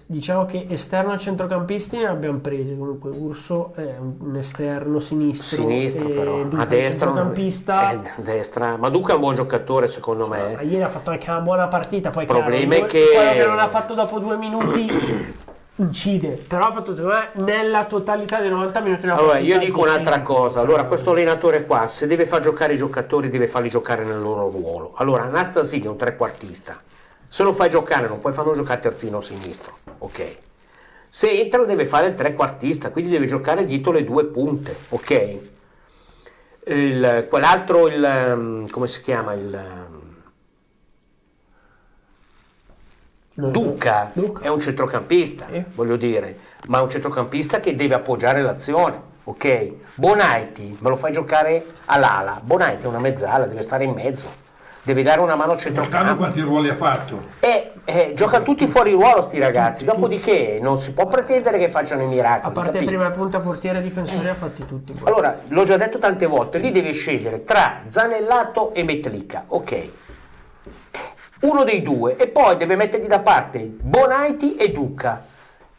Speaker 3: Diciamo che esterno e centrocampisti ne abbiamo presi, comunque Urso è un esterno sinistro
Speaker 4: però
Speaker 3: Duca
Speaker 4: a destra
Speaker 3: centrocampista
Speaker 4: destra. Ma Duca è un buon giocatore secondo me.
Speaker 3: Ieri ha fatto anche una buona partita, poi
Speaker 4: il problema è che
Speaker 3: quello che non ha fatto dopo 2 minuti incide, però ha fatto secondo me nella totalità dei 90 minuti una
Speaker 4: allora io dico un'altra cosa. Allora questo allenatore qua, se deve far giocare i giocatori, deve farli giocare nel loro ruolo. Allora Anastasia è un trequartista, se lo fai giocare non puoi farlo giocare terzino o sinistro, ok? Se entra deve fare il trequartista, quindi deve giocare dietro le 2 punte, ok? Quell'altro, come si chiama, Duca è un centrocampista, voglio dire, ma è un centrocampista che deve appoggiare l'azione, ok? Bonaiti me lo fai giocare all'ala, Bonaiti è una mezzala, deve stare in mezzo, deve dare una mano al centrocampo.
Speaker 5: Quanti ruoli ha fatto?
Speaker 4: giocano tutti fuori ruolo sti ragazzi, dopodiché non si può pretendere che facciano i miracoli.
Speaker 3: A parte
Speaker 4: capito?
Speaker 3: prima punta portiere e difensori ha fatti tutti. Poi.
Speaker 4: Allora, l'ho già detto tante volte, lì devi scegliere tra Zanellato e Metlica, ok? Uno dei due, e poi deve mettergli da parte Bonaiti e Duca.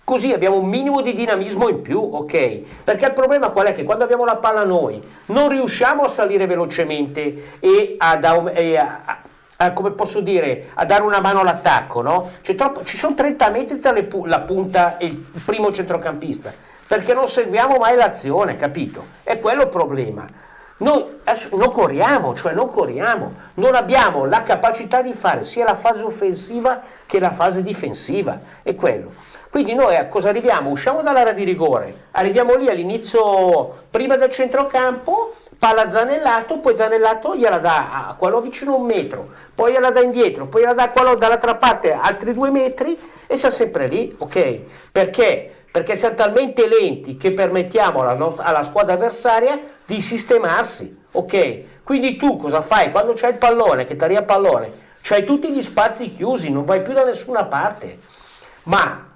Speaker 4: Così abbiamo un minimo di dinamismo in più, ok? Perché il problema qual è? Che quando abbiamo la palla noi non riusciamo a salire velocemente e come posso dire, a dare una mano all'attacco, no? Ci sono 30 metri tra la punta e il primo centrocampista, perché non seguiamo mai l'azione, capito? È quello il problema. Noi non corriamo, non abbiamo la capacità di fare sia la fase offensiva che la fase difensiva, è quello. Quindi noi a cosa arriviamo? Usciamo dall'area di rigore, arriviamo lì all'inizio, prima del centrocampo, palla Zanellato, poi Zanellato gliela dà a quello vicino 1 metro, poi gliela dà indietro, poi gliela dà a quello dall'altra parte altri 2 metri e sta sempre lì, ok? Perché? Perché siamo talmente lenti che permettiamo alla squadra avversaria di sistemarsi, ok? Quindi tu cosa fai? Quando c'hai il pallone, che ti arriva il pallone, c'hai tutti gli spazi chiusi, non vai più da nessuna parte, ma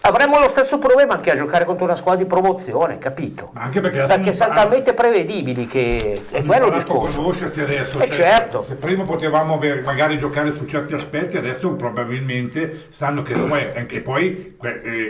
Speaker 4: avremmo lo stesso problema anche a giocare contro una squadra di promozione, capito?
Speaker 5: Ma anche perché
Speaker 4: sono talmente prevedibili che è quello il discorso.
Speaker 5: Conoscerti adesso,
Speaker 4: certo.
Speaker 5: Se prima potevamo magari giocare su certi aspetti, adesso probabilmente sanno che noi, anche poi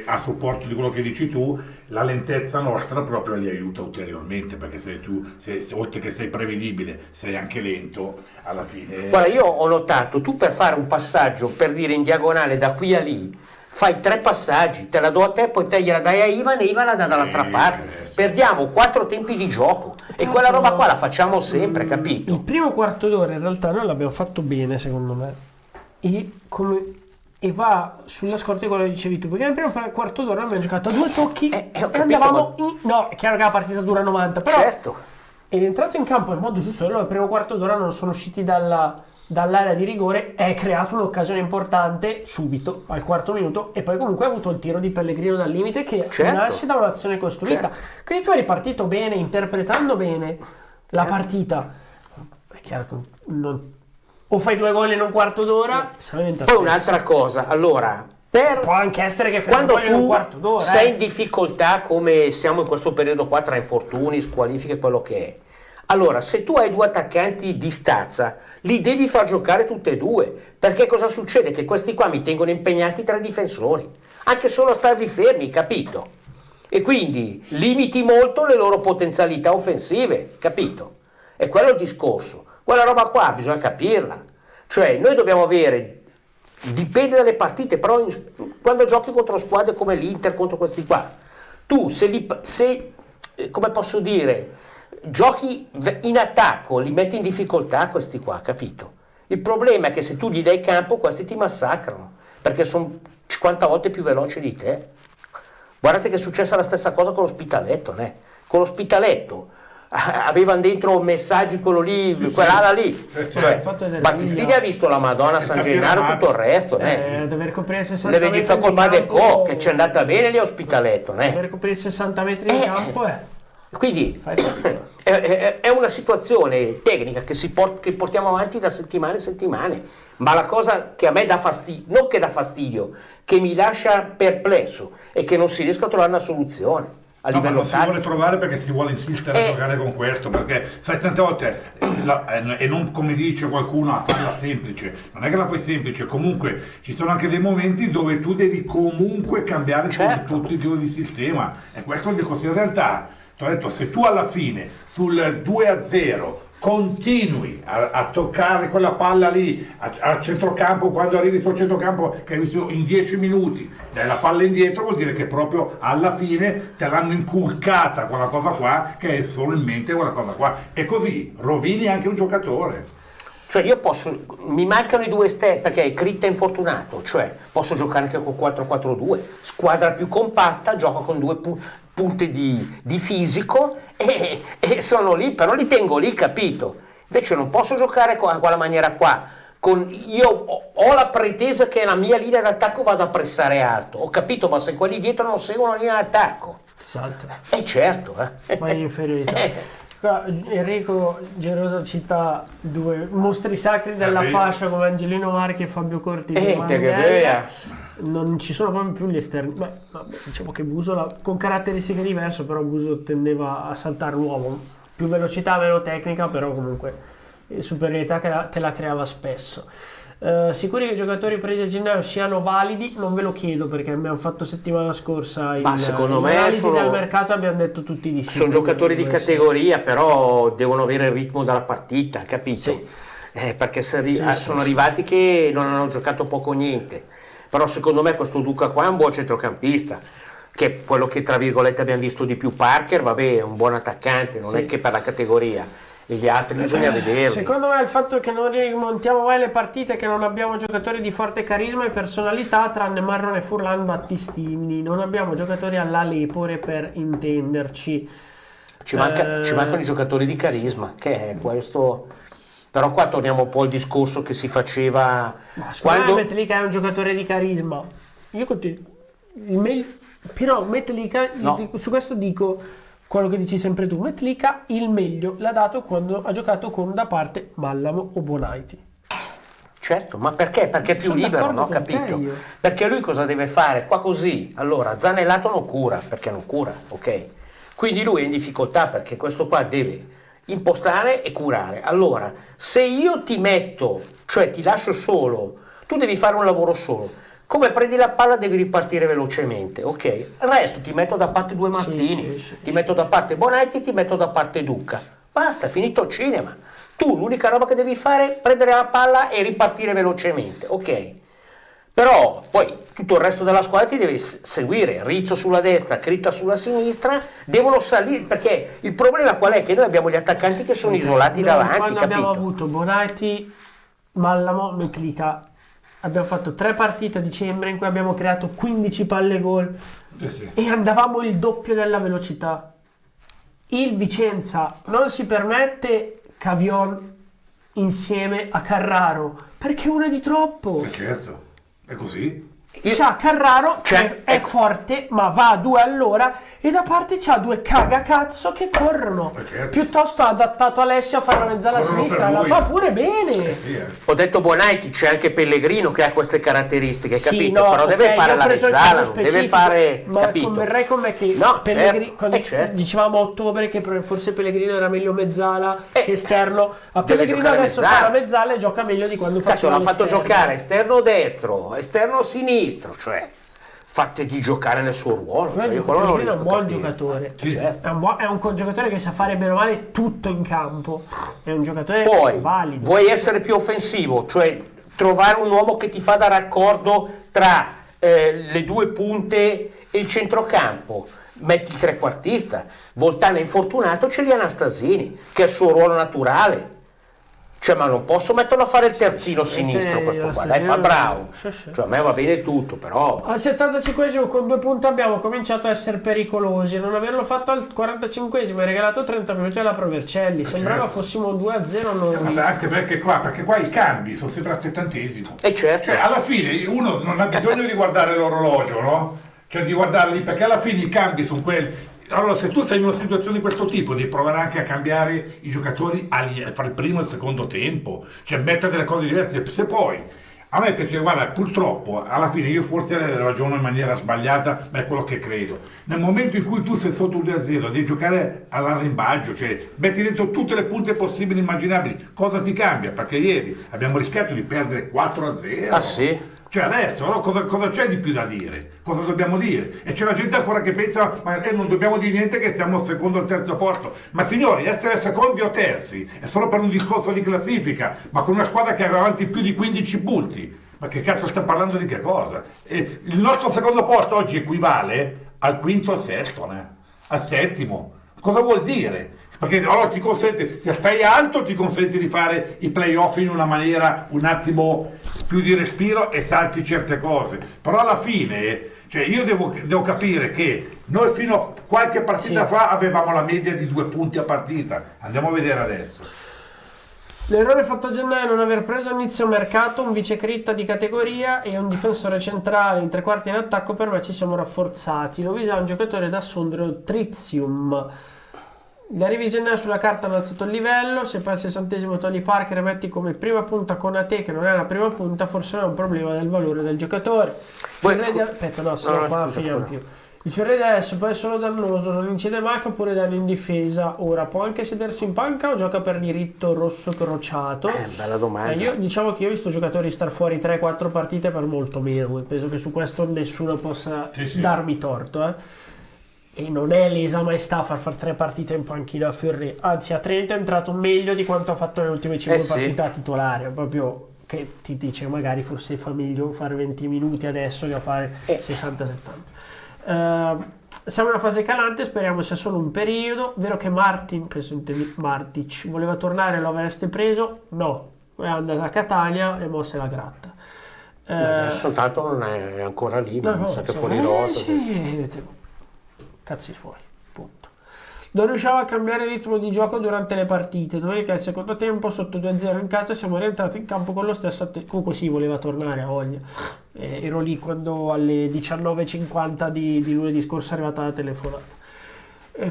Speaker 5: a supporto di quello che dici tu, la lentezza nostra proprio li aiuta ulteriormente, perché se tu oltre che sei prevedibile sei anche lento, alla fine.
Speaker 4: Guarda, io ho notato, tu per fare un passaggio, per dire in diagonale da qui a lì, fai 3 passaggi, te la do a te, poi te gliela dai a Ivan e Ivan la dà dall'altra parte. Perdiamo 4 tempi di gioco e quella roba qua la facciamo sempre, capito?
Speaker 3: Il primo quarto d'ora in realtà noi l'abbiamo fatto bene, secondo me, e va sulla scorta di quello che dicevi tu, perché nel primo quarto d'ora abbiamo giocato a 2 tocchi e andavamo no, è chiaro che la partita dura 90, però
Speaker 4: certo.
Speaker 3: È entrato in campo nel modo giusto. Allora, il primo quarto d'ora non sono usciti dall'area di rigore, è creato un'occasione importante subito al quarto minuto e poi comunque ha avuto il tiro di Pellegrino dal limite che nasce da un'azione costruita. Quindi tu hai ripartito bene, interpretando bene la partita. È chiaro che o fai 2 gol in un quarto d'ora,
Speaker 4: poi un'altra cosa, allora
Speaker 3: può anche essere che fai
Speaker 4: quando
Speaker 3: in un quarto d'ora
Speaker 4: sei in difficoltà come siamo in questo periodo qua tra infortuni, squalifiche, quello che è. Allora, se tu hai 2 attaccanti di stazza, li devi far giocare tutte e 2, perché cosa succede? Che questi qua mi tengono impegnati 3 difensori, anche solo a starli fermi, capito? E quindi limiti molto le loro potenzialità offensive, capito? E quello è il discorso. Quella roba qua bisogna capirla. Cioè, noi dobbiamo avere, dipende dalle partite, però quando giochi contro squadre come l'Inter, contro questi qua, tu se come posso dire, giochi in attacco, li metti in difficoltà questi qua, capito? Il problema è che se tu gli dai campo, questi ti massacrano, perché sono 50 volte più veloci di te. Guardate che è successa la stessa cosa con l'Ospitaletto, né? Con l'Ospitaletto avevano dentro messaggi, quello lì, quell'ala lì. Cioè, Battistini ha visto la Madonna, San Gennaro e tutto il resto, né?
Speaker 3: Dover coprire 60
Speaker 4: metri di campo, che ci è andata bene lì a Ospitaletto, né?
Speaker 3: Dover coprire 60 metri di campo
Speaker 4: Quindi è una situazione tecnica che portiamo avanti da settimane e settimane, ma la cosa che a me dà fastidio, non che dà fastidio, che mi lascia perplesso, è che non si riesca a trovare una soluzione a livello
Speaker 5: tattico. Si vuole trovare perché si vuole insistere a giocare con questo, perché sai tante volte e non come dice qualcuno a farla semplice, non è che la fai semplice, comunque ci sono anche dei momenti dove tu devi comunque cambiare tutto il tipo di sistema, e questo è il discorso. In realtà ti ho detto, se tu alla fine sul 2-0 continui a toccare quella palla lì a centrocampo, quando arrivi sul centrocampo che hai visto in 10 minuti dai la palla indietro, vuol dire che proprio alla fine te l'hanno inculcata quella cosa qua, che è solo in mente quella cosa qua, e così rovini anche un giocatore.
Speaker 4: Cioè mi mancano i 2 esterni, perché Critta è infortunato, cioè posso giocare anche con 4-4-2, squadra più compatta, gioco con 2 punte di fisico e sono lì, però li tengo lì, capito? Invece non posso giocare con quella maniera qua. Io ho la pretesa che la mia linea d'attacco vada a pressare alto, ho capito, ma se quelli dietro non seguono la linea d'attacco,
Speaker 3: salta.
Speaker 4: Certo.
Speaker 3: Vai in inferiorità. Enrico Gerosa cita due mostri sacri della fascia come Angelino Marchi e Fabio Corti. Non ci sono proprio più gli esterni. Diciamo che Buso con caratteristiche diverse, però Buso tendeva a saltare l'uomo, più velocità, meno tecnica, però comunque superiorità che te la creava spesso. Sicuri che i giocatori presi a gennaio siano validi? Non ve lo chiedo, perché abbiamo fatto settimana scorsa l'analisi del mercato, abbiamo detto tutti di sì.
Speaker 4: Sono giocatori di categoria, però devono avere il ritmo della partita, capito?
Speaker 3: Sì.
Speaker 4: Perché sono arrivati che non hanno giocato poco o niente. Però secondo me questo Duca qua è un buon centrocampista, che è quello che tra virgolette abbiamo visto di più. Parker, vabbè, è un buon attaccante, non è che per la categoria. E gli altri bisogna vederli.
Speaker 3: Secondo me il fatto che non rimontiamo mai le partite, che non abbiamo giocatori di forte carisma e personalità, tranne Marrone, Furlan, Battistini, non abbiamo giocatori alla Lepore, per intenderci.
Speaker 4: Ci mancano i giocatori di carisma, che è questo. Però qua torniamo un po' al discorso che si faceva
Speaker 3: quando Metlica è un giocatore di carisma. Io continuo però Metlica, su questo dico quello che dici sempre tu, Metlica il meglio l'ha dato quando ha giocato con da parte Mallamo o Bonaiti.
Speaker 4: Certo, ma perché? Perché è più libero, no? Capito? Perché lui cosa deve fare? Qua così, allora Zanellato non cura, perché non cura, ok? Quindi lui è in difficoltà perché questo qua deve impostare e curare. Allora, se io ti metto, cioè ti lascio solo, tu devi fare un lavoro solo. Come prendi la palla devi ripartire velocemente, ok? Il resto ti metto da parte due Mastini, ti metto da parte Bonetti, ti metto da parte Duca. Basta, è finito il cinema. Tu l'unica roba che devi fare è prendere la palla e ripartire velocemente, ok? Però poi tutto il resto della squadra ti deve seguire. Rizzo sulla destra, Critta sulla sinistra, devono salire, perché il problema qual è? Che noi abbiamo gli attaccanti che sono isolati davanti,
Speaker 3: quando
Speaker 4: capito?
Speaker 3: Abbiamo avuto Bonetti, Mallamo, Metlica. Abbiamo fatto 3 partite a dicembre in cui abbiamo creato 15 palle gol e andavamo il doppio della velocità. Il Vicenza non si permette Cavion insieme a Carraro perché uno è di troppo.
Speaker 5: Certo, è così.
Speaker 3: C'ha Carraro che è forte ma va a 2 all'ora e da parte c'ha 2 cagacazzo che corrono. Piuttosto ha adattato Alessio a fare la mezzala a sinistra, la fa pure bene.
Speaker 4: Ho detto Bonaiti, c'è anche Pellegrino che ha queste caratteristiche,
Speaker 3: Sì,
Speaker 4: capito?
Speaker 3: no,
Speaker 4: però deve fare la mezzala, non deve fare,
Speaker 3: ma
Speaker 4: capito?
Speaker 3: converrai con me che
Speaker 4: No,
Speaker 3: Pellegrino,
Speaker 4: certo.
Speaker 3: dicevamo a ottobre che forse Pellegrino era meglio mezzala che esterno. A
Speaker 4: deve
Speaker 3: Pellegrino
Speaker 4: giocare
Speaker 3: adesso
Speaker 4: mezzala.
Speaker 3: fa la mezzala e gioca meglio di quando faceva
Speaker 4: L'ha fatto
Speaker 3: l'esterno.
Speaker 4: giocare esterno destro, esterno sinistro, cioè fate di giocare nel suo ruolo.
Speaker 3: Pellegrino è un buon giocatore, è un giocatore che sa fare bene o male tutto in campo, è un giocatore
Speaker 4: Poi
Speaker 3: valido.
Speaker 4: vuoi essere più offensivo, cioè trovare un uomo che ti fa da raccordo tra le due punte e il centrocampo. Metti il trequartista. Voltana è infortunato, c'è lì Anastasini che è il suo ruolo naturale. Cioè, ma non posso metterlo a fare il terzino sinistro questo qua, dai, fa bravo. Cioè, a me va bene tutto, però.
Speaker 3: Al 75esimo con 2 punti abbiamo cominciato a essere pericolosi. Non averlo fatto al 45esimo e regalato 30 minuti alla Provercelli. Sembrava fossimo 2-0 noi.
Speaker 5: Anche perché qua i cambi sono sempre al 70esimo.
Speaker 4: E certo.
Speaker 5: Cioè, alla fine uno non ha bisogno di guardare l'orologio, no? Cioè di guardarli, perché alla fine i cambi sono quelli. Allora, se tu sei in una situazione di questo tipo, devi provare anche a cambiare i giocatori a fare il primo e il secondo tempo, cioè mettere delle cose diverse. Se poi a me piace, guarda, purtroppo alla fine io forse ragiono in maniera sbagliata, ma è quello che credo. Nel momento in cui tu sei sotto 2-0, devi giocare all'arrembaggio, cioè metti dentro tutte le punte possibili e immaginabili. Cosa ti cambia? Perché ieri abbiamo rischiato di perdere 4-0.
Speaker 4: Ah sì?
Speaker 5: Cioè adesso no? cosa c'è di più da dire? Cosa dobbiamo dire? E c'è la gente ancora che pensa ma non dobbiamo dire niente che siamo al secondo o terzo posto. Ma signori, essere secondi o terzi è solo per un discorso di classifica, ma con una squadra che aveva avanti più di 15 punti. Ma che cazzo sta parlando di che cosa? E il nostro secondo posto oggi equivale al quinto o al sesto, al settimo. Cosa vuol dire? Perché allora ti consente, se stai alto ti consente di fare i playoff in una maniera un attimo più di respiro e salti certe cose, però alla fine cioè io devo capire che noi fino a qualche partita fa avevamo la media di 2 punti a partita, andiamo a vedere adesso.
Speaker 3: L'errore fatto a gennaio è non aver preso all'inizio mercato un vice Critta di categoria e un difensore centrale in tre quarti in attacco. Per me ci siamo rafforzati. Lovisa è un giocatore da Sondrio Trizium. La Rivigena sulla carta hanno alzato il livello. Se poi al 60° togli Parker e metti come prima punta Konate, che non è la prima punta, forse non è un problema del valore del giocatore. Aspetta, no, se no qua finiamo più. Il Fiore adesso poi è solo dannoso, non incide mai, fa pure danni in difesa. Ora può anche sedersi in panca o gioca per diritto rosso crociato?
Speaker 4: Bella domanda.
Speaker 3: Io diciamo che io ho visto giocatori star fuori 3-4 partite per molto meno. Penso che su questo nessuno possa darmi torto. E non è lesa maestà far 3 partite in panchina a Fiore. Anzi, a Trento è entrato meglio di quanto ha fatto nelle ultime 5 partite a titolare. Proprio che ti dice magari forse fa meglio fare 20 minuti adesso che a fare 60-70. Siamo in una fase calante, speriamo sia solo un periodo. Vero che Martic voleva tornare, lo avreste preso? No, è andato a Catania e mo se la gratta.
Speaker 4: Soltanto non è ancora lì, ma è fuori rosa.
Speaker 3: Cazzi suoi, punto. Non riusciamo a cambiare il ritmo di gioco durante le partite. Domenica al secondo tempo sotto 2-0 in casa siamo rientrati in campo con lo stesso comunque voleva tornare a voglia. Ero lì quando alle 19:50 di lunedì scorso è arrivata la telefonata.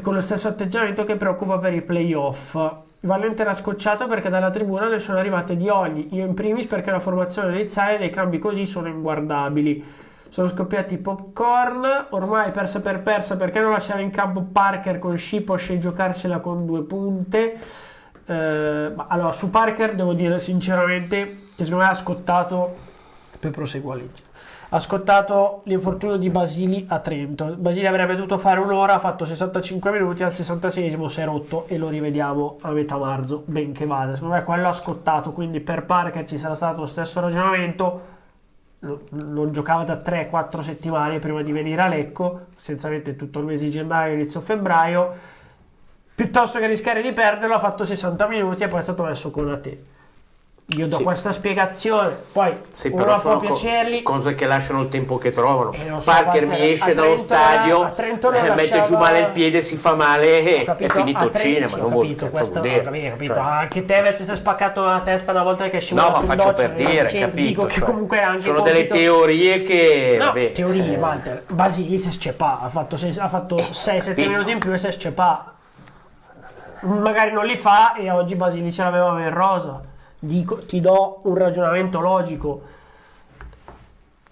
Speaker 3: Con lo stesso atteggiamento che preoccupa per i playoff. Valente era scocciato perché dalla tribuna ne sono arrivate di ogni, io in primis perché la formazione iniziale dei cambi così sono inguardabili. Sono scoppiati popcorn, ormai persa per persa, perché non lasciare in campo Parker con Shiposh e giocarsela con 2 punte. Allora, su Parker devo dire sinceramente che secondo me ha scottato, poi proseguo a leggere, ha scottato l'infortunio di Basili a Trento. Basili avrebbe dovuto fare un'ora, ha fatto 65 minuti, al 66esimo si è rotto e lo rivediamo a metà marzo, ben che vada. Secondo me quello ha scottato, quindi per Parker ci sarà stato lo stesso ragionamento. Non giocava da 3-4 settimane prima di venire a Lecco, essenzialmente tutto il mese di gennaio, inizio febbraio. Piuttosto che rischiare di perderlo ha fatto 60 minuti e poi è stato messo con a te. Io do questa spiegazione, poi uno può piacerli,
Speaker 4: cose che lasciano il tempo che trovano. Parker mi esce dallo stadio, mette giù male il piede, si fa male e è finito il cinema. Non vuol
Speaker 3: capito. Anche Tevez si è spaccato la testa una volta che è scivolato.
Speaker 4: No, ma faccio per dire, capito?
Speaker 3: Dico che comunque anche
Speaker 4: sono delle teorie che
Speaker 3: teorie, Walter. Basili si è scepato, ha fatto 6-7 minuti in più e si è scepato. Magari non li fa e oggi Basili ce l'aveva in rosa. Ti do un ragionamento logico.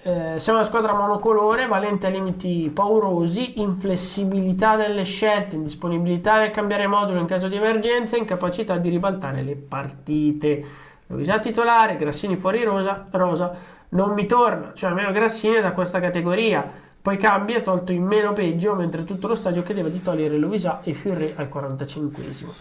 Speaker 3: Siamo una squadra monocolore, Valente a limiti paurosi, inflessibilità nelle scelte, indisponibilità nel cambiare modulo in caso di emergenza, incapacità di ribaltare le partite. Lovisa titolare, Grassini fuori rosa, non mi torna, cioè almeno Grassini è da questa categoria. Poi cambia, tolto in meno peggio, mentre tutto lo stadio chiedeva di togliere Lovisa e Fiore al 45esimo.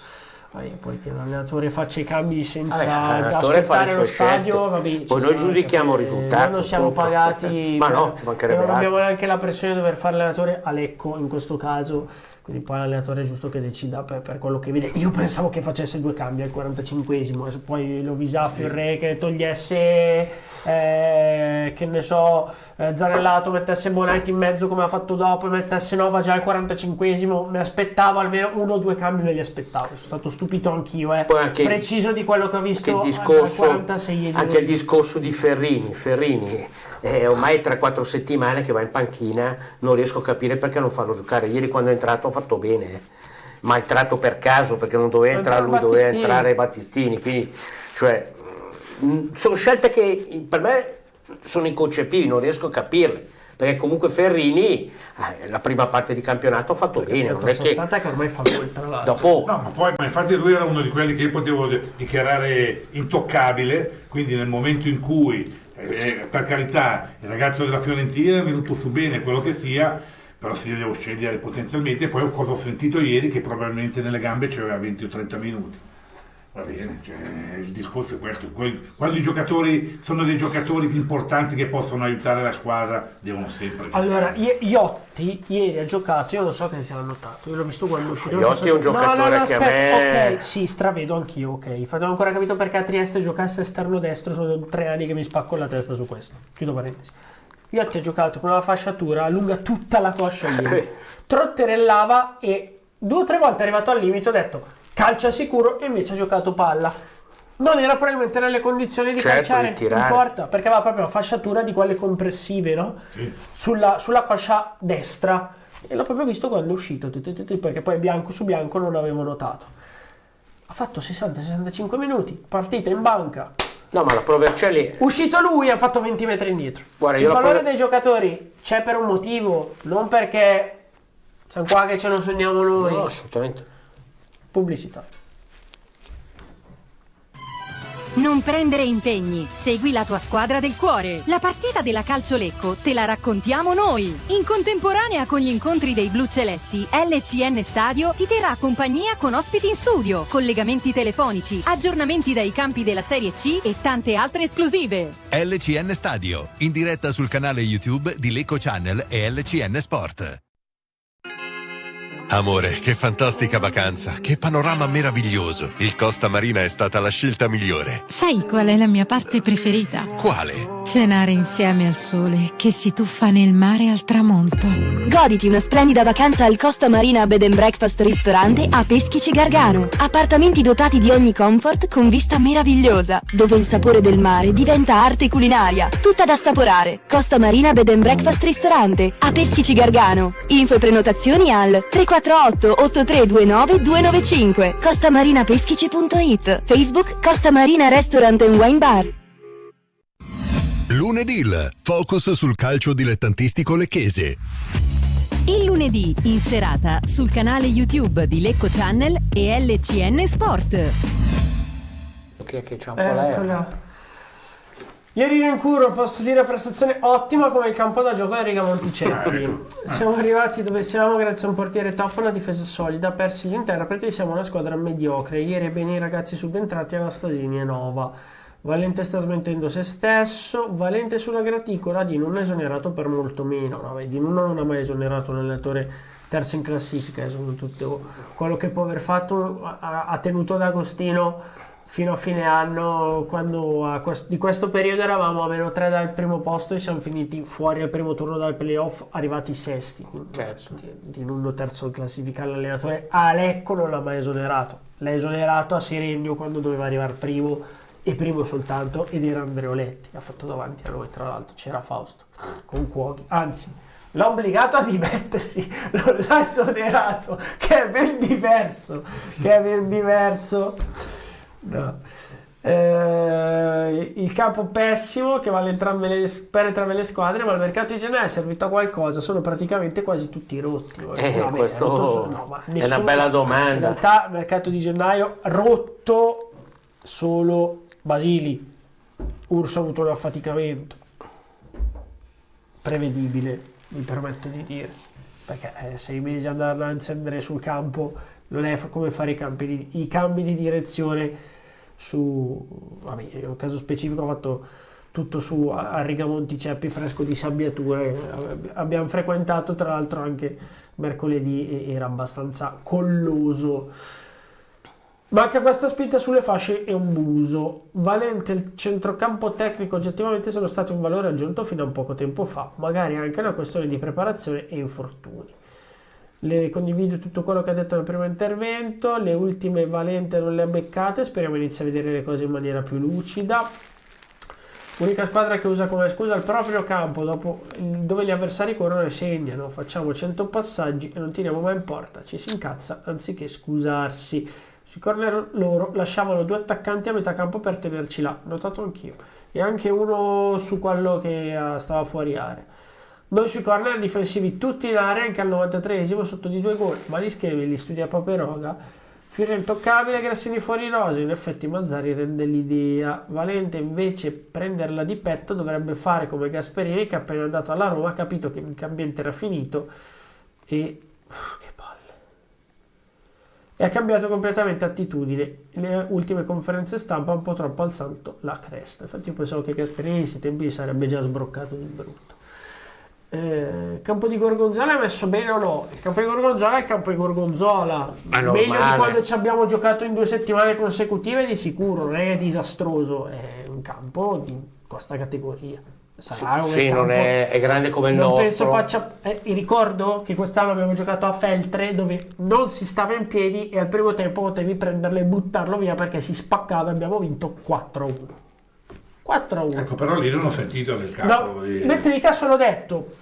Speaker 3: Poi che l'allenatore faccia i cambi senza aspettare lo stadio,
Speaker 4: poi noi giudichiamo il risultato.
Speaker 3: Noi non siamo pagati,
Speaker 4: ma no, ci mancherebbe
Speaker 3: non abbiamo neanche la pressione di dover fare l'allenatore a Lecco in questo caso, quindi poi l'allenatore è giusto che decida per quello che vede. Io pensavo che facesse 2 cambi al 45esimo, poi lo visa Fiorre che togliesse che ne so, Zanellato, mettesse Bonetti in mezzo come ha fatto dopo e mettesse Nova già al 45esimo. Mi aspettavo almeno 1 o 2 cambi, me li aspettavo, sono stato stupito anch'io,
Speaker 4: anche
Speaker 3: preciso di quello che ho visto
Speaker 4: al 46esimo. Anche il discorso di Ferrini ormai 3-4 settimane che va in panchina, non riesco a capire perché non farlo giocare. Ieri quando è entrato ha fatto bene, ma è entrato per caso perché non doveva entrare lui, doveva entrare Battistini, quindi sono scelte che per me sono inconcepibili, non riesco a capirle, perché comunque Ferrini la prima parte di campionato ha fatto bene, non è che
Speaker 3: ormai fa gol tra l'altro.
Speaker 5: No, ma infatti lui era uno di quelli che io potevo dichiarare intoccabile, quindi nel momento in cui per carità il ragazzo della Fiorentina è venuto su bene, quello che sia, però si devo scegliere potenzialmente. E poi cosa ho sentito ieri, che probabilmente nelle gambe c'aveva 20 o 30 minuti. Va bene, il discorso è questo. Quando i giocatori sono dei giocatori importanti che possono aiutare la squadra, devono sempre giocare.
Speaker 3: Allora, Iotti ieri ha giocato, io non so che si era notato, io l'ho visto quando è uscito.
Speaker 4: Iotti è un giocatore che a me...
Speaker 3: Ok, sì, stravedo anch'io, ok. Infatti non ho ancora capito perché a Trieste giocasse esterno destro, sono 3 anni che mi spacco la testa su questo. Chiudo parentesi. Iotti ha giocato con una fasciatura lunga tutta la coscia ieri. Trotterellava e 2 o 3 volte è arrivato al limite, ho detto calcia sicuro, e invece ha giocato palla. Non era probabilmente nelle condizioni di calciare in porta, perché aveva proprio una fasciatura di quelle compressive, no? Sì. Sulla coscia destra. e l'ho proprio visto quando è uscito, perché poi bianco su bianco non avevo notato. Ha fatto 60-65 minuti, partita in banca.
Speaker 4: No, ma la Pro Vercelli...
Speaker 3: Uscito lui, ha fatto 20 metri indietro.
Speaker 4: Guarda,
Speaker 3: il valore dei giocatori c'è per un motivo, non perché siamo qua che ce lo sogniamo noi.
Speaker 4: No, assolutamente.
Speaker 3: Pubblicità.
Speaker 9: Non prendere impegni, segui la tua squadra del cuore. La partita della Calcio Lecco te la raccontiamo noi. In contemporanea con gli incontri dei blu celesti, LCN Stadio ti terrà compagnia con ospiti in studio, collegamenti telefonici, aggiornamenti dai campi della Serie C e tante altre esclusive.
Speaker 12: LCN Stadio, in diretta sul canale YouTube di Lecco Channel e LCN Sport.
Speaker 13: Amore, che fantastica vacanza, che panorama meraviglioso. Il Costa Marina è stata la scelta migliore.
Speaker 14: Sai qual è la mia parte preferita?
Speaker 13: Quale?
Speaker 14: Cenare insieme al sole che si tuffa nel mare al tramonto.
Speaker 15: Goditi una splendida vacanza al Costa Marina Bed and Breakfast Ristorante a Peschici Gargano. Appartamenti dotati di ogni comfort con vista meravigliosa, dove il sapore del mare diventa arte culinaria, tutta da assaporare. Costa Marina Bed and Breakfast Ristorante a Peschici Gargano. Info e prenotazioni al 348 8329 295. costamarinapeschici.it. Facebook Costa Marina Restaurant and Wine Bar.
Speaker 13: Lunedì, focus sul calcio dilettantistico lecchese.
Speaker 9: Il lunedì in serata sul canale YouTube di Lecco Channel e LCN Sport.
Speaker 4: Che c'è un po' l'aereo.
Speaker 3: Eccola. Ieri in Curo, posso dire, prestazione ottima come il campo da gioco di Riga Monticelli. Siamo arrivati dove siamo grazie a un portiere top, una difesa solida, persi gli interpreti, siamo una squadra mediocre. Ieri bene i ragazzi subentrati, Anastasini e Nova. Valente sta smentendo se stesso. Valente sulla graticola, Di non è esonerato per molto meno. No, Di non ha mai esonerato un allenatore terzo in classifica, soprattutto quello che può aver fatto ha tenuto D'Agostino fino a fine anno, quando di questo periodo eravamo a -3 dal primo posto e siamo finiti fuori al primo turno dal playoff, arrivati sesti.
Speaker 4: Certo.
Speaker 3: Di Nuno terzo in classifica, l'allenatore a Lecco non l'ha mai esonerato, l'ha esonerato a Seregno quando doveva arrivare primo, e primo soltanto, ed era Andreoletti, ha fatto davanti a noi, tra l'altro c'era Fausto con Cuoghi, anzi l'ha obbligato a dimettersi, non l'ha esonerato, che è ben diverso, no. Il campo pessimo che vale per entrambe le squadre, ma il mercato di gennaio è servito a qualcosa, sono praticamente quasi tutti rotti.
Speaker 4: Questo è una bella domanda.
Speaker 3: In realtà il mercato di gennaio rotto solo Basili. Urso ha avuto un affaticamento prevedibile, mi permetto di dire, perché 6 mesi andare a incendere sul campo non è come fare i cambi di direzione in un caso specifico ho fatto tutto su a Riga Monticelli, fresco di sabbiature. Abbiamo frequentato tra l'altro anche mercoledì e era abbastanza colloso. Manca questa spinta sulle fasce e un buso. Valente il centrocampo tecnico, oggettivamente sono stati un valore aggiunto fino a un poco tempo fa, magari anche una questione di preparazione e infortuni. Le condivido tutto quello che ha detto nel primo intervento, le ultime Valente non le ha beccate, speriamo inizi a vedere le cose in maniera più lucida. Unica squadra che usa come scusa il proprio campo dove gli avversari corrono e segnano, facciamo 100 passaggi e non tiriamo mai in porta, ci si incazza anziché scusarsi. Sui corner loro lasciavano 2 attaccanti a metà campo per tenerci là, notato anch'io, e anche uno su quello che stava fuori area. Noi sui corner difensivi tutti in area, anche al 93esimo sotto di 2 gol, ma gli schemi li studia Paperoga. Fiore intoccabile, Grassini fuori rosa, in effetti Mazzari rende l'idea. Valente invece prenderla di petto dovrebbe fare come Gasperini, che appena andato alla Roma ha capito che il cambiente era finito e... che palle. E ha cambiato completamente attitudine. Le ultime conferenze stampa un po' troppo alzando la cresta. Infatti io pensavo che Gasperini in questi tempi sarebbe già sbroccato di brutto. Campo di Gorgonzola è messo bene o no? Il campo di Gorgonzola è il campo di Gorgonzola, meglio di quando ci abbiamo giocato in 2 settimane consecutive di sicuro, non è disastroso, è un campo di questa categoria. Sarà
Speaker 4: sì,
Speaker 3: campo,
Speaker 4: non è grande come il
Speaker 3: non
Speaker 4: nostro.
Speaker 3: Penso faccia. Ricordo che quest'anno abbiamo giocato a Feltre dove non si stava in piedi e al primo tempo potevi prenderlo e buttarlo via perché si spaccava e abbiamo vinto 4-1. 4-1.
Speaker 5: Ecco, però lì non ho sentito del campo.
Speaker 3: No, mentre mica solo detto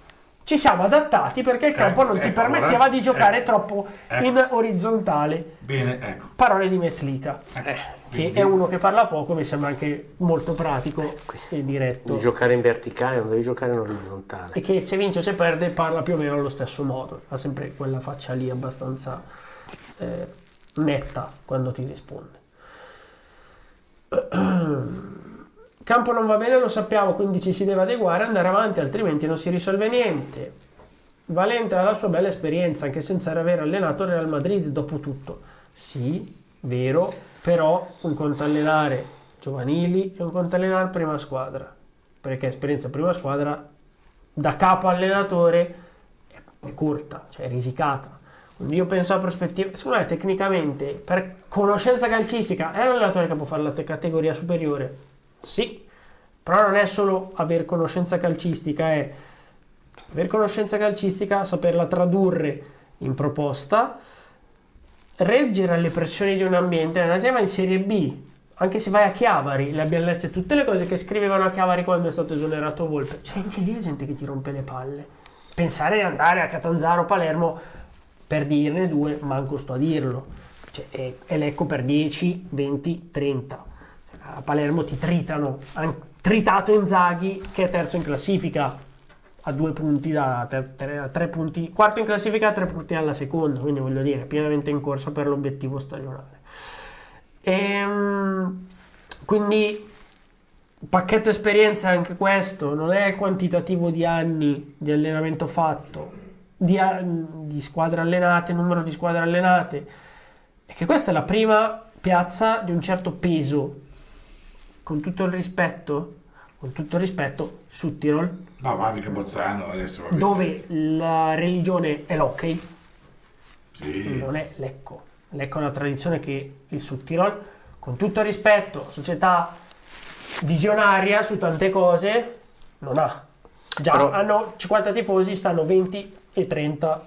Speaker 3: ci siamo adattati perché il campo non ti permetteva di giocare troppo in orizzontale.
Speaker 5: Bene, ecco.
Speaker 3: Parole di Metlica, che è uno che parla poco, mi sembra anche molto pratico e diretto.
Speaker 4: Devi giocare in verticale, non devi giocare in orizzontale.
Speaker 3: E che se vince o se perde parla più o meno allo stesso modo, ha sempre quella faccia lì abbastanza netta quando ti risponde. Campo non va bene, lo sappiamo, quindi ci si deve adeguare e andare avanti, altrimenti non si risolve niente. Valente ha la sua bella esperienza, anche senza aver allenato il Real Madrid dopo tutto. Sì, vero, però un conto allenare giovanili e un conto allenare prima squadra, perché esperienza prima squadra da capo allenatore è corta, cioè è risicata. Quindi io penso alla prospettiva, secondo me tecnicamente, per conoscenza calcistica, è un allenatore che può fare la categoria superiore. Sì, però non è solo aver conoscenza calcistica, è aver conoscenza calcistica, saperla tradurre in proposta, reggere alle pressioni di un ambiente. Nella in Serie B, anche se vai a Chiavari, le abbiamo lette tutte le cose che scrivevano a Chiavari quando è stato esonerato Volpe, c'è anche lì gente che ti rompe le palle. Pensare di andare a Catanzaro, Palermo, per dirne due, manco sto a dirlo, cioè, e Lecco per 10, 20, 30. A Palermo ti tritano, hanno tritato Inzaghi che è terzo in classifica a 2 punti da 3 punti, quarto in classifica a 3 punti alla seconda, quindi voglio dire pienamente in corsa per l'obiettivo stagionale. Quindi pacchetto esperienza anche questo, non è il quantitativo di anni di allenamento fatto, di squadre allenate, numero di squadre allenate, è che questa è la prima piazza di un certo peso. Con tutto il rispetto, Südtirol,
Speaker 5: no, ma mica Bolzano adesso,
Speaker 3: dove la religione è l'hockey,
Speaker 5: sì.
Speaker 3: Non è Lecco. Lecco è una tradizione che il Südtirol, con tutto il rispetto, società visionaria su tante cose, non ha. Già però hanno 50 tifosi, stanno 20 e 30.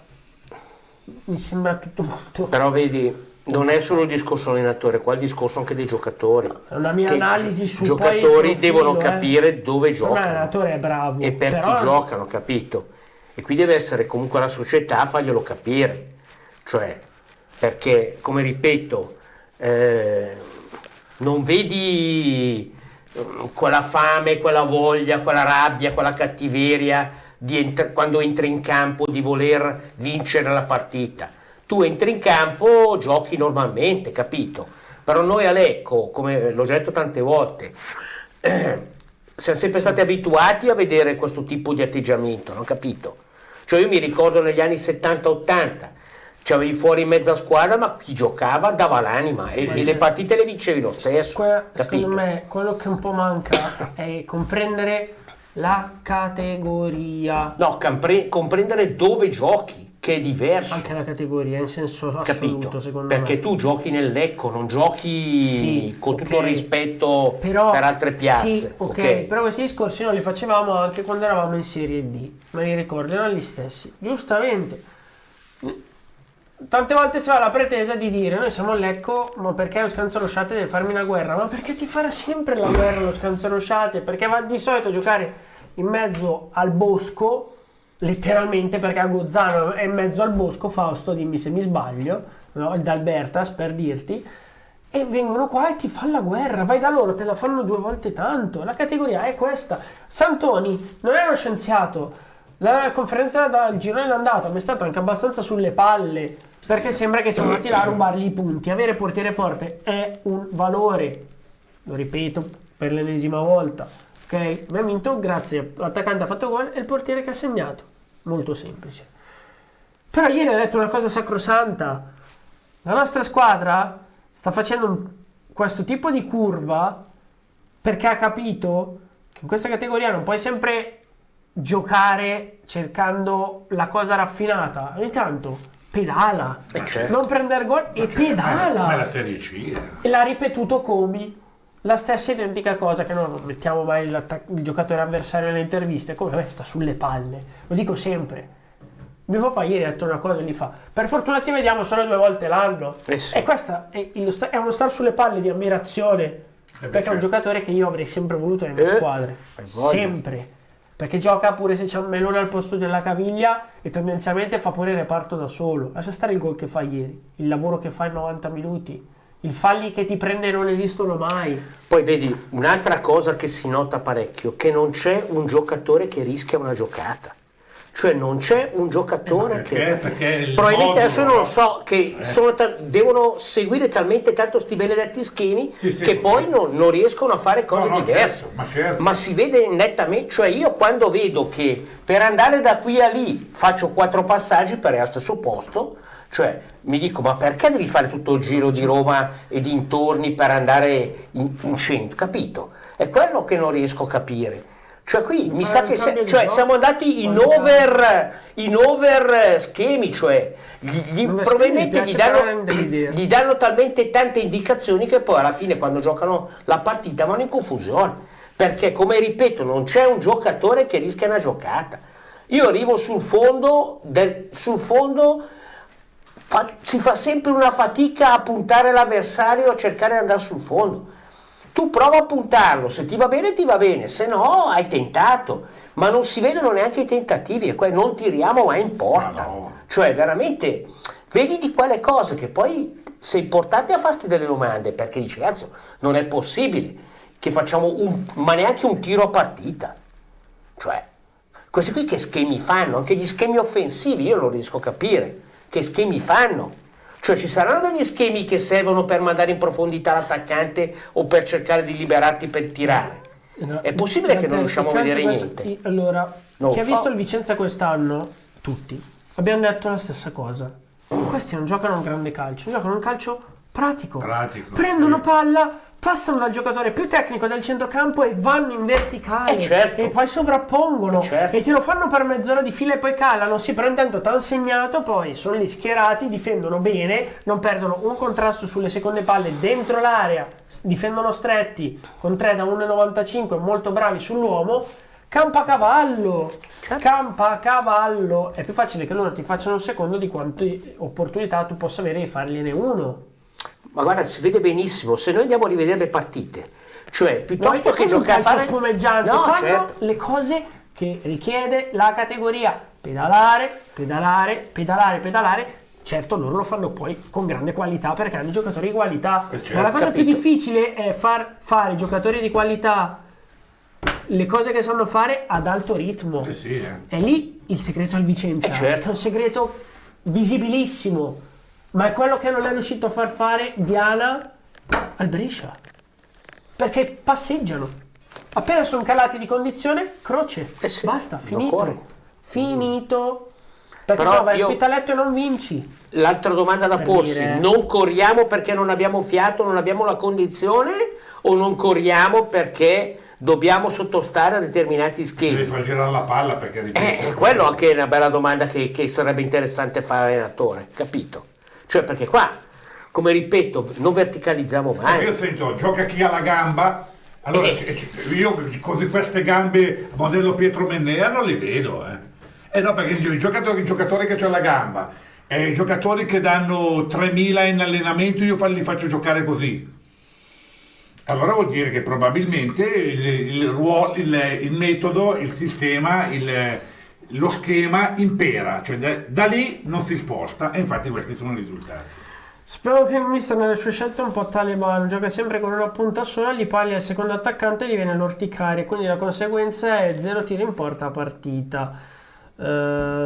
Speaker 3: Mi sembra tutto molto...
Speaker 4: Però vedi, non è solo il discorso allenatore, qua è il discorso anche dei giocatori.
Speaker 3: È una mia analisi su
Speaker 4: i giocatori devono capire dove giocano.
Speaker 3: L'allenatore è bravo.
Speaker 4: E per chi giocano, capito? E qui deve essere comunque la società a farglielo capire. Cioè, perché, come ripeto, non vedi quella fame, quella voglia, quella rabbia, quella cattiveria quando entri in campo di voler vincere la partita. Tu entri in campo, giochi normalmente, capito? Però noi a Lecco, come l'ho già detto tante volte, siamo sempre stati abituati a vedere questo tipo di atteggiamento, non capito? Cioè io mi ricordo negli anni 70-80, c'avevi fuori mezza squadra, ma chi giocava dava l'anima e le partite le vincevi lo stesso.
Speaker 3: Secondo me quello che un po' manca è comprendere la categoria.
Speaker 4: No, comprendere dove giochi, che è diverso.
Speaker 3: Anche la categoria in senso assoluto,
Speaker 4: capito?
Speaker 3: Secondo
Speaker 4: perché
Speaker 3: me.
Speaker 4: Tu giochi nel Lecco, non giochi con tutto il rispetto per altre piazze.
Speaker 3: Sì, ok, però questi discorsi noi li facevamo anche quando eravamo in Serie D, me li ricordo, erano gli stessi. Giustamente. Tante volte si va alla pretesa di dire noi siamo il Lecco, ma perché lo Scanzorosciate deve farmi una guerra? Ma perché ti farà sempre la guerra lo Scanzorosciate? Perché va di solito a giocare in mezzo al bosco, letteralmente, perché a Gozzano è in mezzo al bosco, Fausto, dimmi se mi sbaglio, no? Il D'Albertas per dirti, e vengono qua e ti fanno la guerra, vai da loro, te la fanno 2 volte tanto, la categoria è questa. Santoni non è uno scienziato, la conferenza dal girone d'andata mi è stata anche abbastanza sulle palle, perché sembra che siamo andati là a rubargli i punti. Avere portiere forte è un valore, lo ripeto per l'ennesima volta, ok? Abbiamo vinto grazie, l'attaccante ha fatto gol e il portiere che ha segnato, molto semplice. Però ieri ha detto una cosa sacrosanta: la nostra squadra sta facendo questo tipo di curva perché ha capito che in questa categoria non puoi sempre giocare cercando la cosa raffinata, ogni tanto pedala,
Speaker 4: certo.
Speaker 3: Non prendere gol e pedala.
Speaker 5: Ma la Serie C
Speaker 3: e l'ha ripetuto Comi, la stessa identica cosa, che non mettiamo mai il giocatore avversario nelle interviste, come me sta sulle palle, lo dico sempre. Mio papà ieri ha detto una cosa, gli fa: per fortuna ti vediamo solo 2 volte l'anno,
Speaker 4: sì.
Speaker 3: E questa è uno star sulle palle di ammirazione, perché è un giocatore che io avrei sempre voluto nelle mie squadre, sempre. perché gioca pure se c'è un melone al posto della caviglia e tendenzialmente fa pure il reparto da solo. Lascia stare il gol che fa ieri, il lavoro che fa in 90 minuti, i falli che ti prende non esistono mai.
Speaker 4: Poi vedi un'altra cosa che si nota parecchio, che non c'è un giocatore che rischia una giocata. Cioè non c'è un giocatore
Speaker 5: perché
Speaker 4: probabilmente adesso non lo so, che devono seguire talmente tanto sti benedetti schemi che poi non riescono a fare cose diverse.
Speaker 5: Certo.
Speaker 4: Ma si vede nettamente, cioè io quando vedo che per andare da qui a lì faccio 4 passaggi per il stesso posto, cioè mi dico, ma perché devi fare tutto il giro di Roma e dintorni per andare in centro, capito? È quello che non riesco a capire. Cioè qui mi sa che siamo andati in over schemi, cioè probabilmente gli danno talmente tante indicazioni che poi alla fine quando giocano la partita vanno in confusione, perché come ripeto non c'è un giocatore che rischia una giocata. Io arrivo sul fondo si fa sempre una fatica a puntare l'avversario, a cercare di andare sul fondo. Tu prova a puntarlo, se ti va bene, se no hai tentato, ma non si vedono neanche i tentativi e poi non tiriamo mai in porta. Cioè veramente vedi di quelle cose che poi sei portati a farti delle domande, perché dici cazzo, non è possibile che facciamo ma neanche un tiro a partita. Cioè questi qui che schemi fanno, anche gli schemi offensivi io non riesco a capire, che schemi fanno. Cioè ci saranno degli schemi che servono per mandare in profondità l'attaccante o per cercare di liberarti per tirare. È possibile che non riusciamo a vedere niente?
Speaker 3: Allora, chi ha visto il Vicenza quest'anno, tutti, abbiamo detto la stessa cosa. Questi non giocano un grande calcio, giocano un calcio pratico. Prendono palla, passano dal giocatore più tecnico del centrocampo e vanno in verticale e poi sovrappongono e te lo fanno per mezz'ora di fila e poi calano. Sì, però intanto t'hanno segnato, poi sono lì schierati, difendono bene, non perdono un contrasto sulle seconde palle dentro l'area, difendono stretti con 3 da 1,95, molto bravi sull'uomo. Campa a cavallo, è più facile che loro ti facciano un secondo di quante opportunità tu possa avere di fargliene uno.
Speaker 4: Ma guarda, si vede benissimo, se noi andiamo a rivedere le partite, cioè piuttosto che giocare a fare
Speaker 3: spumeggiante, fanno le cose che richiede la categoria: pedalare. Certo, loro lo fanno poi con grande qualità perché hanno i giocatori di qualità, ma la cosa più difficile è far fare ai giocatori di qualità le cose che sanno fare ad alto ritmo. È lì il segreto al Vicenza, che è un segreto visibilissimo. Ma è quello che non è riuscito a far fare Diana al Brescia, perché passeggiano, appena sono calati di condizione, croce, basta, finito, perché se no vai a Spitaletto e non vinci.
Speaker 4: L'altra domanda da porsi, non corriamo perché non abbiamo fiato, non abbiamo la condizione, o non corriamo perché dobbiamo sottostare a determinati schemi?
Speaker 5: Devi far girare la palla, perché
Speaker 4: è quello anche una bella domanda che sarebbe interessante fare all'allenatore, capito? Cioè perché qua, come ripeto, non verticalizziamo mai.
Speaker 5: Io sento, gioca chi ha la gamba, allora io così queste gambe modello Pietro Mennea non li vedo. No, perché i giocatori che c'ha la gamba, i giocatori che danno 3.000 in allenamento, io li faccio giocare così. Allora vuol dire che probabilmente il metodo, il sistema, lo schema impera, cioè da lì non si sposta, e infatti questi sono i risultati.
Speaker 3: Spero che il mister nelle sue scelte è un po' talebano, gioca sempre con una punta sola, gli paglia il secondo attaccante e gli viene l'orticaria, quindi la conseguenza è 0 tiri in porta a partita.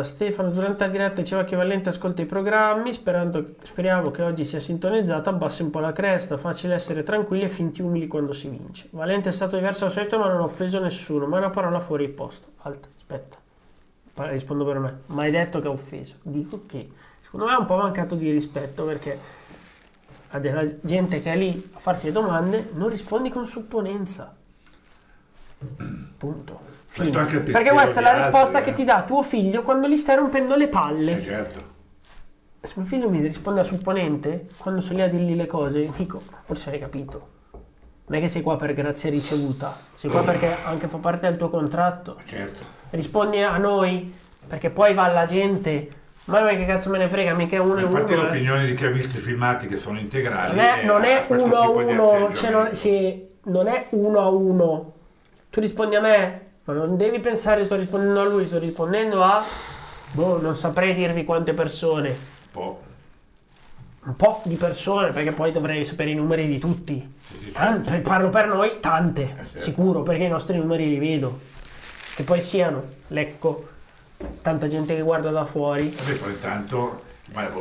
Speaker 3: Stefano durante la diretta diceva che Valente ascolta i programmi, speriamo che oggi sia sintonizzato, abbassi un po' la cresta, facile essere tranquilli e finti umili quando si vince. Valente è stato diverso dal solito ma non ha offeso nessuno, ma è una parola fuori posto. Aspetta, rispondo per me, ma hai detto che ha offeso? Dico che secondo me è un po' mancato di rispetto, perché a della gente che è lì a farti le domande non rispondi con supponenza, punto. Perché questa è la risposta che ti dà tuo figlio quando gli stai rompendo le palle.
Speaker 5: Certo.
Speaker 3: Se mio figlio mi risponde a supponente, quando sono lì a dirgli le cose, dico, forse hai capito. Non è che sei qua per grazia ricevuta, sei qua perché anche fa parte del tuo contratto.
Speaker 5: Certo.
Speaker 3: Rispondi a noi, perché poi va alla gente. Ma che cazzo me ne frega, mica uno e uno.
Speaker 5: Infatti l'opinione di chi ha visto i filmati che sono integrali
Speaker 3: non è uno a uno, cioè non è 1 a 1. Tu rispondi a me, Ma non devi pensare sto rispondendo a lui, sto rispondendo a... non saprei dirvi quante persone. Un po' di persone, perché poi dovrei sapere i numeri di tutti. Tante, parlo per noi, tante, sicuro, perché i nostri numeri li vedo. Che poi siano, Lecco, tanta gente che guarda da fuori.
Speaker 5: Vabbè, poi intanto,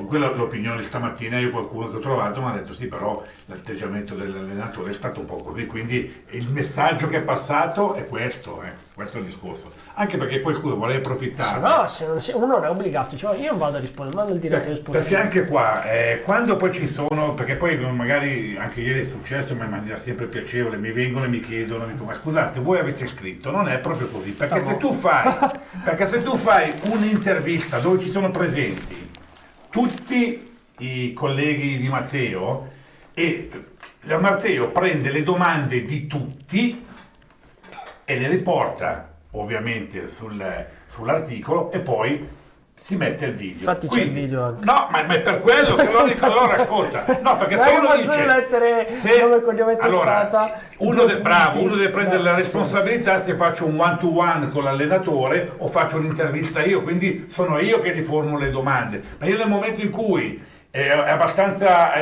Speaker 5: quella l'opinione stamattina, io qualcuno che ho trovato mi ha detto sì, però l'atteggiamento dell'allenatore è stato un po' così, quindi il messaggio che è passato è questo è il discorso. Anche perché poi, scusa, vorrei approfittare.
Speaker 3: Uno non è obbligato, cioè io non vado a rispondere, mando il direttore sportivo.
Speaker 5: Perché anche qua, quando poi ci sono, perché poi magari anche ieri è successo, ma in maniera sempre piacevole, mi vengono e mi chiedono, dico, ma scusate, voi avete scritto, non è proprio così, perché se tu fai un'intervista dove ci sono presenti tutti i colleghi di Matteo e Matteo prende le domande di tutti e le riporta ovviamente sull'articolo e poi si mette il video.
Speaker 3: Infatti c'è il video anche.
Speaker 5: No, ma è per quello che allora ascolta. No, perché se uno dice
Speaker 3: mettere nome, cognome, testata,
Speaker 5: uno deve prendere la responsabilità se faccio un one to one con l'allenatore o faccio un'intervista io, quindi sono io che gli formulo le domande. Ma io nel momento in cui è abbastanza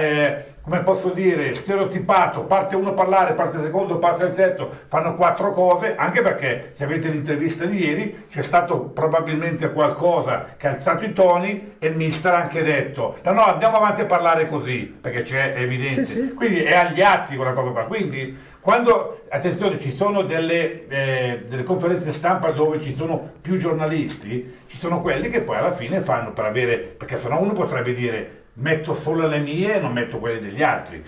Speaker 5: come posso dire, stereotipato, parte uno a parlare, parte il secondo, parte il terzo, fanno 4 cose, anche perché se avete l'intervista di ieri c'è stato probabilmente qualcosa che ha alzato i toni e il mister ha anche detto no, andiamo avanti a parlare così, perché è evidente. Sì. Quindi è agli atti quella cosa qua. Quindi quando, attenzione, ci sono delle conferenze stampa dove ci sono più giornalisti, ci sono quelli che poi alla fine fanno per avere, perché sennò uno potrebbe dire metto solo le mie e non metto quelle degli altri.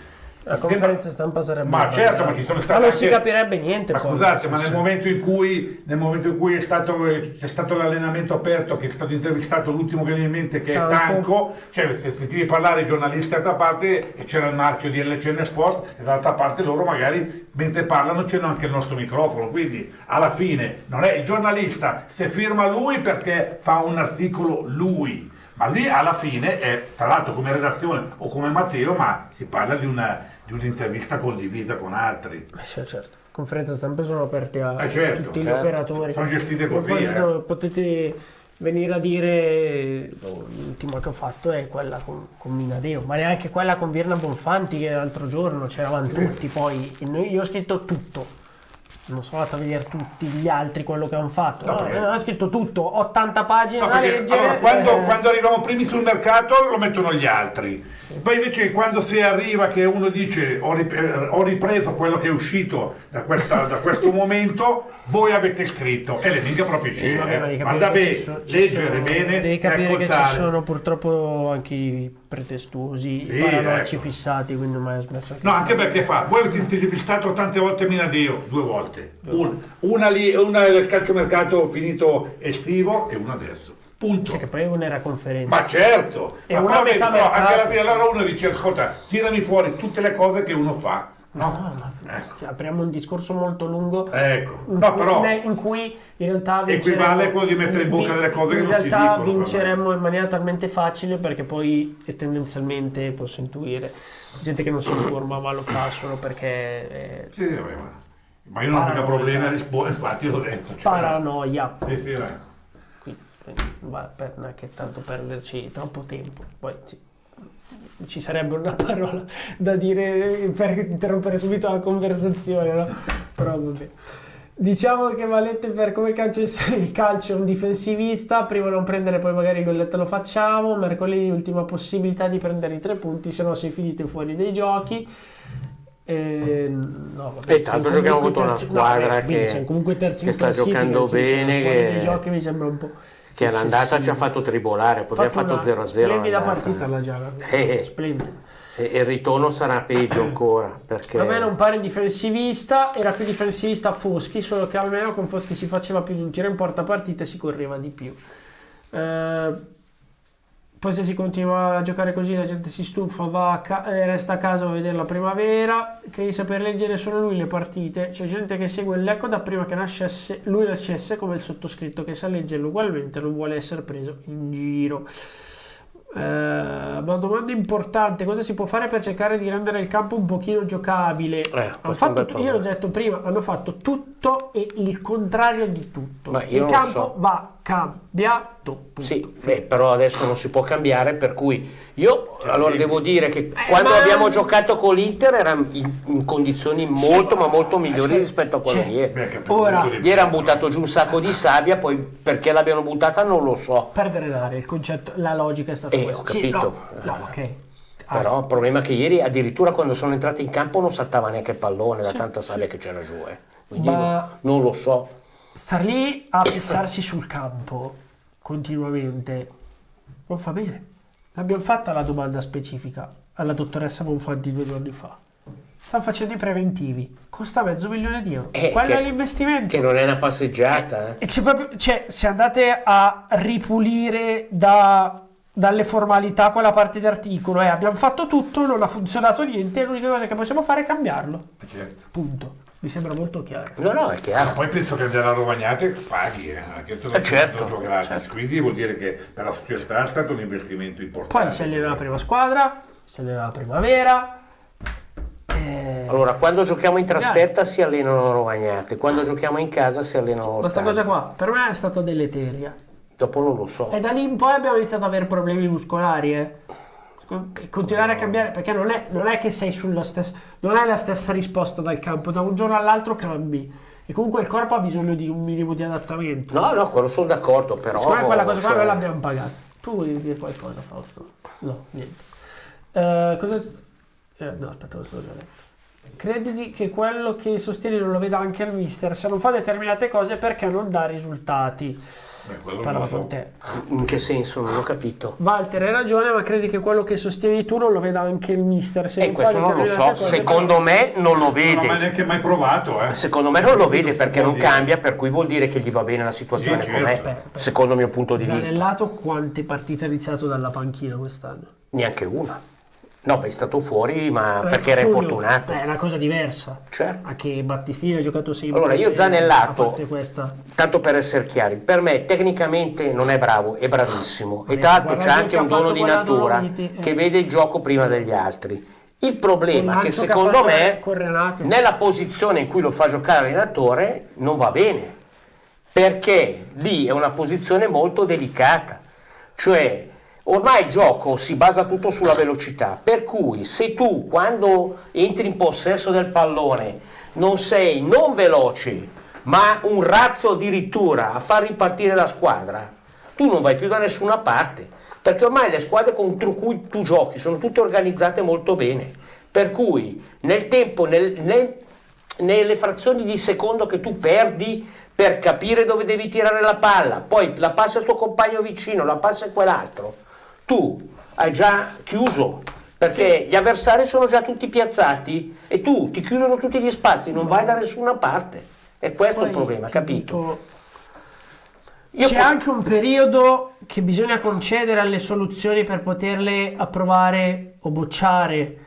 Speaker 3: La conferenza stampa sarebbe...
Speaker 5: Ma certo, ma ci sono stati...
Speaker 3: Ma non si capirebbe niente.
Speaker 5: Ma scusate, ma nel momento in cui c'è stato l'allenamento aperto, che è stato intervistato l'ultimo che viene in mente, che è Tanco, cioè se sentivi parlare i giornalisti dall'altra parte e c'era il marchio di LCN Sport e dall'altra parte loro magari mentre parlano c'era anche il nostro microfono, quindi alla fine non è il giornalista, se firma lui perché fa un articolo lui, ma lì alla fine è, tra l'altro come redazione o come Matteo, ma si parla di un'intervista condivisa con altri.
Speaker 3: Certo, conferenze stampa sono aperte a tutti gli operatori.
Speaker 5: Sono gestite così.
Speaker 3: Potete venire a dire, l'ultima che ho fatto è quella con Minadeo, ma neanche quella con Virna Bonfanti che l'altro giorno c'eravamo tutti, poi io ho scritto tutto. Non sono andato a vedere tutti gli altri quello che hanno fatto, ho scritto tutto, 80 pagine da leggere.
Speaker 5: Allora, quando arrivano primi sul mercato lo mettono gli altri, poi invece quando si arriva che uno dice ho ripreso quello che è uscito da questo momento, voi avete scritto e le mica proprio guarda bene, leggere bene,
Speaker 3: devi capire che ci sono purtroppo anche i pretestuosi, i paranoici fissati, quindi ormai ho smesso.
Speaker 5: Anche perché voi avete intervistato tante volte Minadeo, 2 volte, una del calciomercato finito estivo e una adesso. Punto.
Speaker 3: Sì, che poi una era conferenza.
Speaker 5: Ma certo,
Speaker 3: e una metà
Speaker 5: però anche alla fine allora uno dice ascolta, tirami fuori tutte le cose che uno fa.
Speaker 3: Apriamo un discorso molto lungo,
Speaker 5: però
Speaker 3: in cui in realtà
Speaker 5: equivale quello di mettere in bocca delle cose che non si dicono.
Speaker 3: In realtà vinceremmo in maniera talmente facile perché poi tendenzialmente posso intuire gente che non si informa ma lo fa solo perché
Speaker 5: ma io non ho mica problema a rispondere, infatti l'ho detto.
Speaker 3: Paranoia.
Speaker 5: Sì.
Speaker 3: Per neanche tanto perderci troppo tempo. Poi ci sarebbe una parola da dire per interrompere subito la conversazione, no? Però vabbè. Diciamo che Valette per come il calcio è un difensivista, prima non prendere poi magari il golletto lo facciamo, mercoledì ultima possibilità di prendere i 3 punti, se no sei finito fuori dei giochi.
Speaker 4: E tanto giochiamo contro una squadra che sta giocando bene,
Speaker 3: dei giochi mi sembra un po'
Speaker 4: che all'andata ci ha fatto tribolare, poi abbiamo fatto 0-0.
Speaker 3: Splendida partita la Giaga. Splendida.
Speaker 4: E il ritorno sarà peggio ancora, perché
Speaker 3: a me non pare difensivista, era più difensivista Foschi, solo che almeno con Foschi si faceva più di un tiro in porta partita e si correva di più. Poi se si continua a giocare così la gente si stufa, resta a casa a vedere la primavera, che devi saper leggere solo lui le partite. C'è gente che segue il Lecco da prima che nascesse, lui nascesse come il sottoscritto che sa leggerlo ugualmente, non vuole essere preso in giro. una domanda importante: cosa si può fare per cercare di rendere il campo un pochino giocabile? Io l'ho detto prima, hanno fatto tutto e il contrario di tutto. Il campo va cambiato.
Speaker 4: Sì, però adesso non si può cambiare, per cui io allora devo dire che quando abbiamo giocato con l'Inter era in condizioni molto ma molto migliori rispetto a quello di ieri. Ieri hanno buttato giù un sacco di sabbia, poi perché l'abbiano buttata non lo so.
Speaker 3: Perdere l'aria, il concetto, la logica è stata questa.
Speaker 4: Ho capito.
Speaker 3: Ok.
Speaker 4: Però il problema è che ieri addirittura quando sono entrati in campo non saltava neanche il pallone da tanta sabbia che c'era giù. Quindi non lo so.
Speaker 3: Star lì a fissarsi sul campo continuamente non fa bene. L'abbiamo fatta la domanda specifica alla dottoressa Bonfanti 2 giorni fa. Stanno facendo i preventivi, costa €500.000. Quello è l'investimento.
Speaker 4: Che non è una passeggiata.
Speaker 3: E se andate a ripulire dalle formalità quella parte di articolo, abbiamo fatto tutto, non ha funzionato niente, l'unica cosa che possiamo fare è cambiarlo. Punto. Mi sembra molto chiaro.
Speaker 4: No, è chiaro.
Speaker 5: Poi penso che andare a Rovagnate paghi, che tu non gratis, quindi vuol dire che per la società è stato un investimento importante.
Speaker 3: Poi si allena la prima squadra, si allena la primavera.
Speaker 4: Allora, quando giochiamo in trasferta si allenano a Rovagnate, quando giochiamo in casa si allenano
Speaker 3: questa cosa qua per me è stata deleteria.
Speaker 4: Dopo non lo so.
Speaker 3: E da lì in poi abbiamo iniziato ad avere problemi muscolari, continuare a cambiare, perché non è che sei sulla stessa, non è la stessa risposta dal campo, da un giorno all'altro cambi e comunque il corpo ha bisogno di un minimo di adattamento.
Speaker 4: No, quello sono d'accordo, però
Speaker 3: secondo me quella cosa qua noi l'abbiamo pagata. Tu vuoi dire qualcosa, Fausto? No, niente. No, aspetta, lo sto già letto. Credi che quello che sostieni non lo veda anche il mister? Se non fa determinate cose perché non dà risultati? Parlo con te.
Speaker 4: In che senso? Non ho capito.
Speaker 3: Walter, hai ragione, ma credi che quello che sostieni tu non lo veda anche il mister? Se non
Speaker 4: questo non lo so, secondo me non lo vede.
Speaker 5: Non l'ha neanche mai provato.
Speaker 4: Secondo me non lo vede perché non cambia, per cui vuol dire che gli va bene la situazione com'è, secondo il mio punto di vista.
Speaker 3: Zanellato quante partite ha iniziato dalla panchina quest'anno?
Speaker 4: Neanche una. No, è stato fuori, ma perché era infortunato.
Speaker 3: È una cosa diversa.
Speaker 4: Certo.
Speaker 3: Anche Battistini ha giocato sempre.
Speaker 4: Allora, io Zanellato, tanto per essere chiari, per me tecnicamente non è bravo, è bravissimo. E tra l'altro c'è anche un dono di natura che vede il gioco prima degli altri. Il problema è che secondo me, nella posizione in cui lo fa giocare l'allenatore, non va bene. Perché lì è una posizione molto delicata. Cioè, ormai il gioco si basa tutto sulla velocità, per cui se tu quando entri in possesso del pallone non sei non veloce ma un razzo addirittura a far ripartire la squadra, tu non vai più da nessuna parte, perché ormai le squadre contro cui tu giochi sono tutte organizzate molto bene, per cui nel tempo, nelle frazioni di secondo che tu perdi per capire dove devi tirare la palla, poi la passi al tuo compagno vicino, la passi a quell'altro, tu hai già chiuso, perché gli avversari sono già tutti piazzati e tu ti chiudono tutti gli spazi, non vai da nessuna parte. E questo è il problema, capito?
Speaker 3: C'è anche un periodo che bisogna concedere alle soluzioni per poterle approvare o bocciare.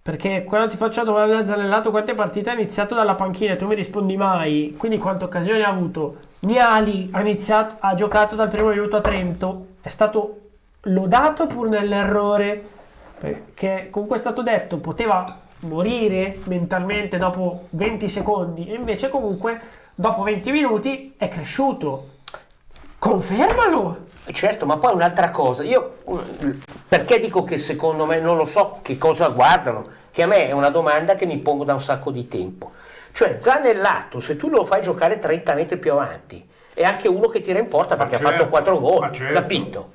Speaker 3: Perché quando ti faccio la domanda a Zanellato quante partite ha iniziato dalla panchina e tu mi rispondi mai, quindi quante occasioni ha avuto? Miali ha giocato dal primo minuto a Trento, è stato lodato pur nell'errore, perché comunque è stato detto poteva morire mentalmente dopo 20 secondi e invece comunque dopo 20 minuti è cresciuto. Confermalo!
Speaker 4: Certo, ma poi un'altra cosa, io perché dico che secondo me non lo so che cosa guardano, che a me è una domanda che mi pongo da un sacco di tempo. Cioè Zanellato, se tu lo fai giocare 30 metri più avanti, è anche uno che tira in porta perché ha fatto 4 gol, capito?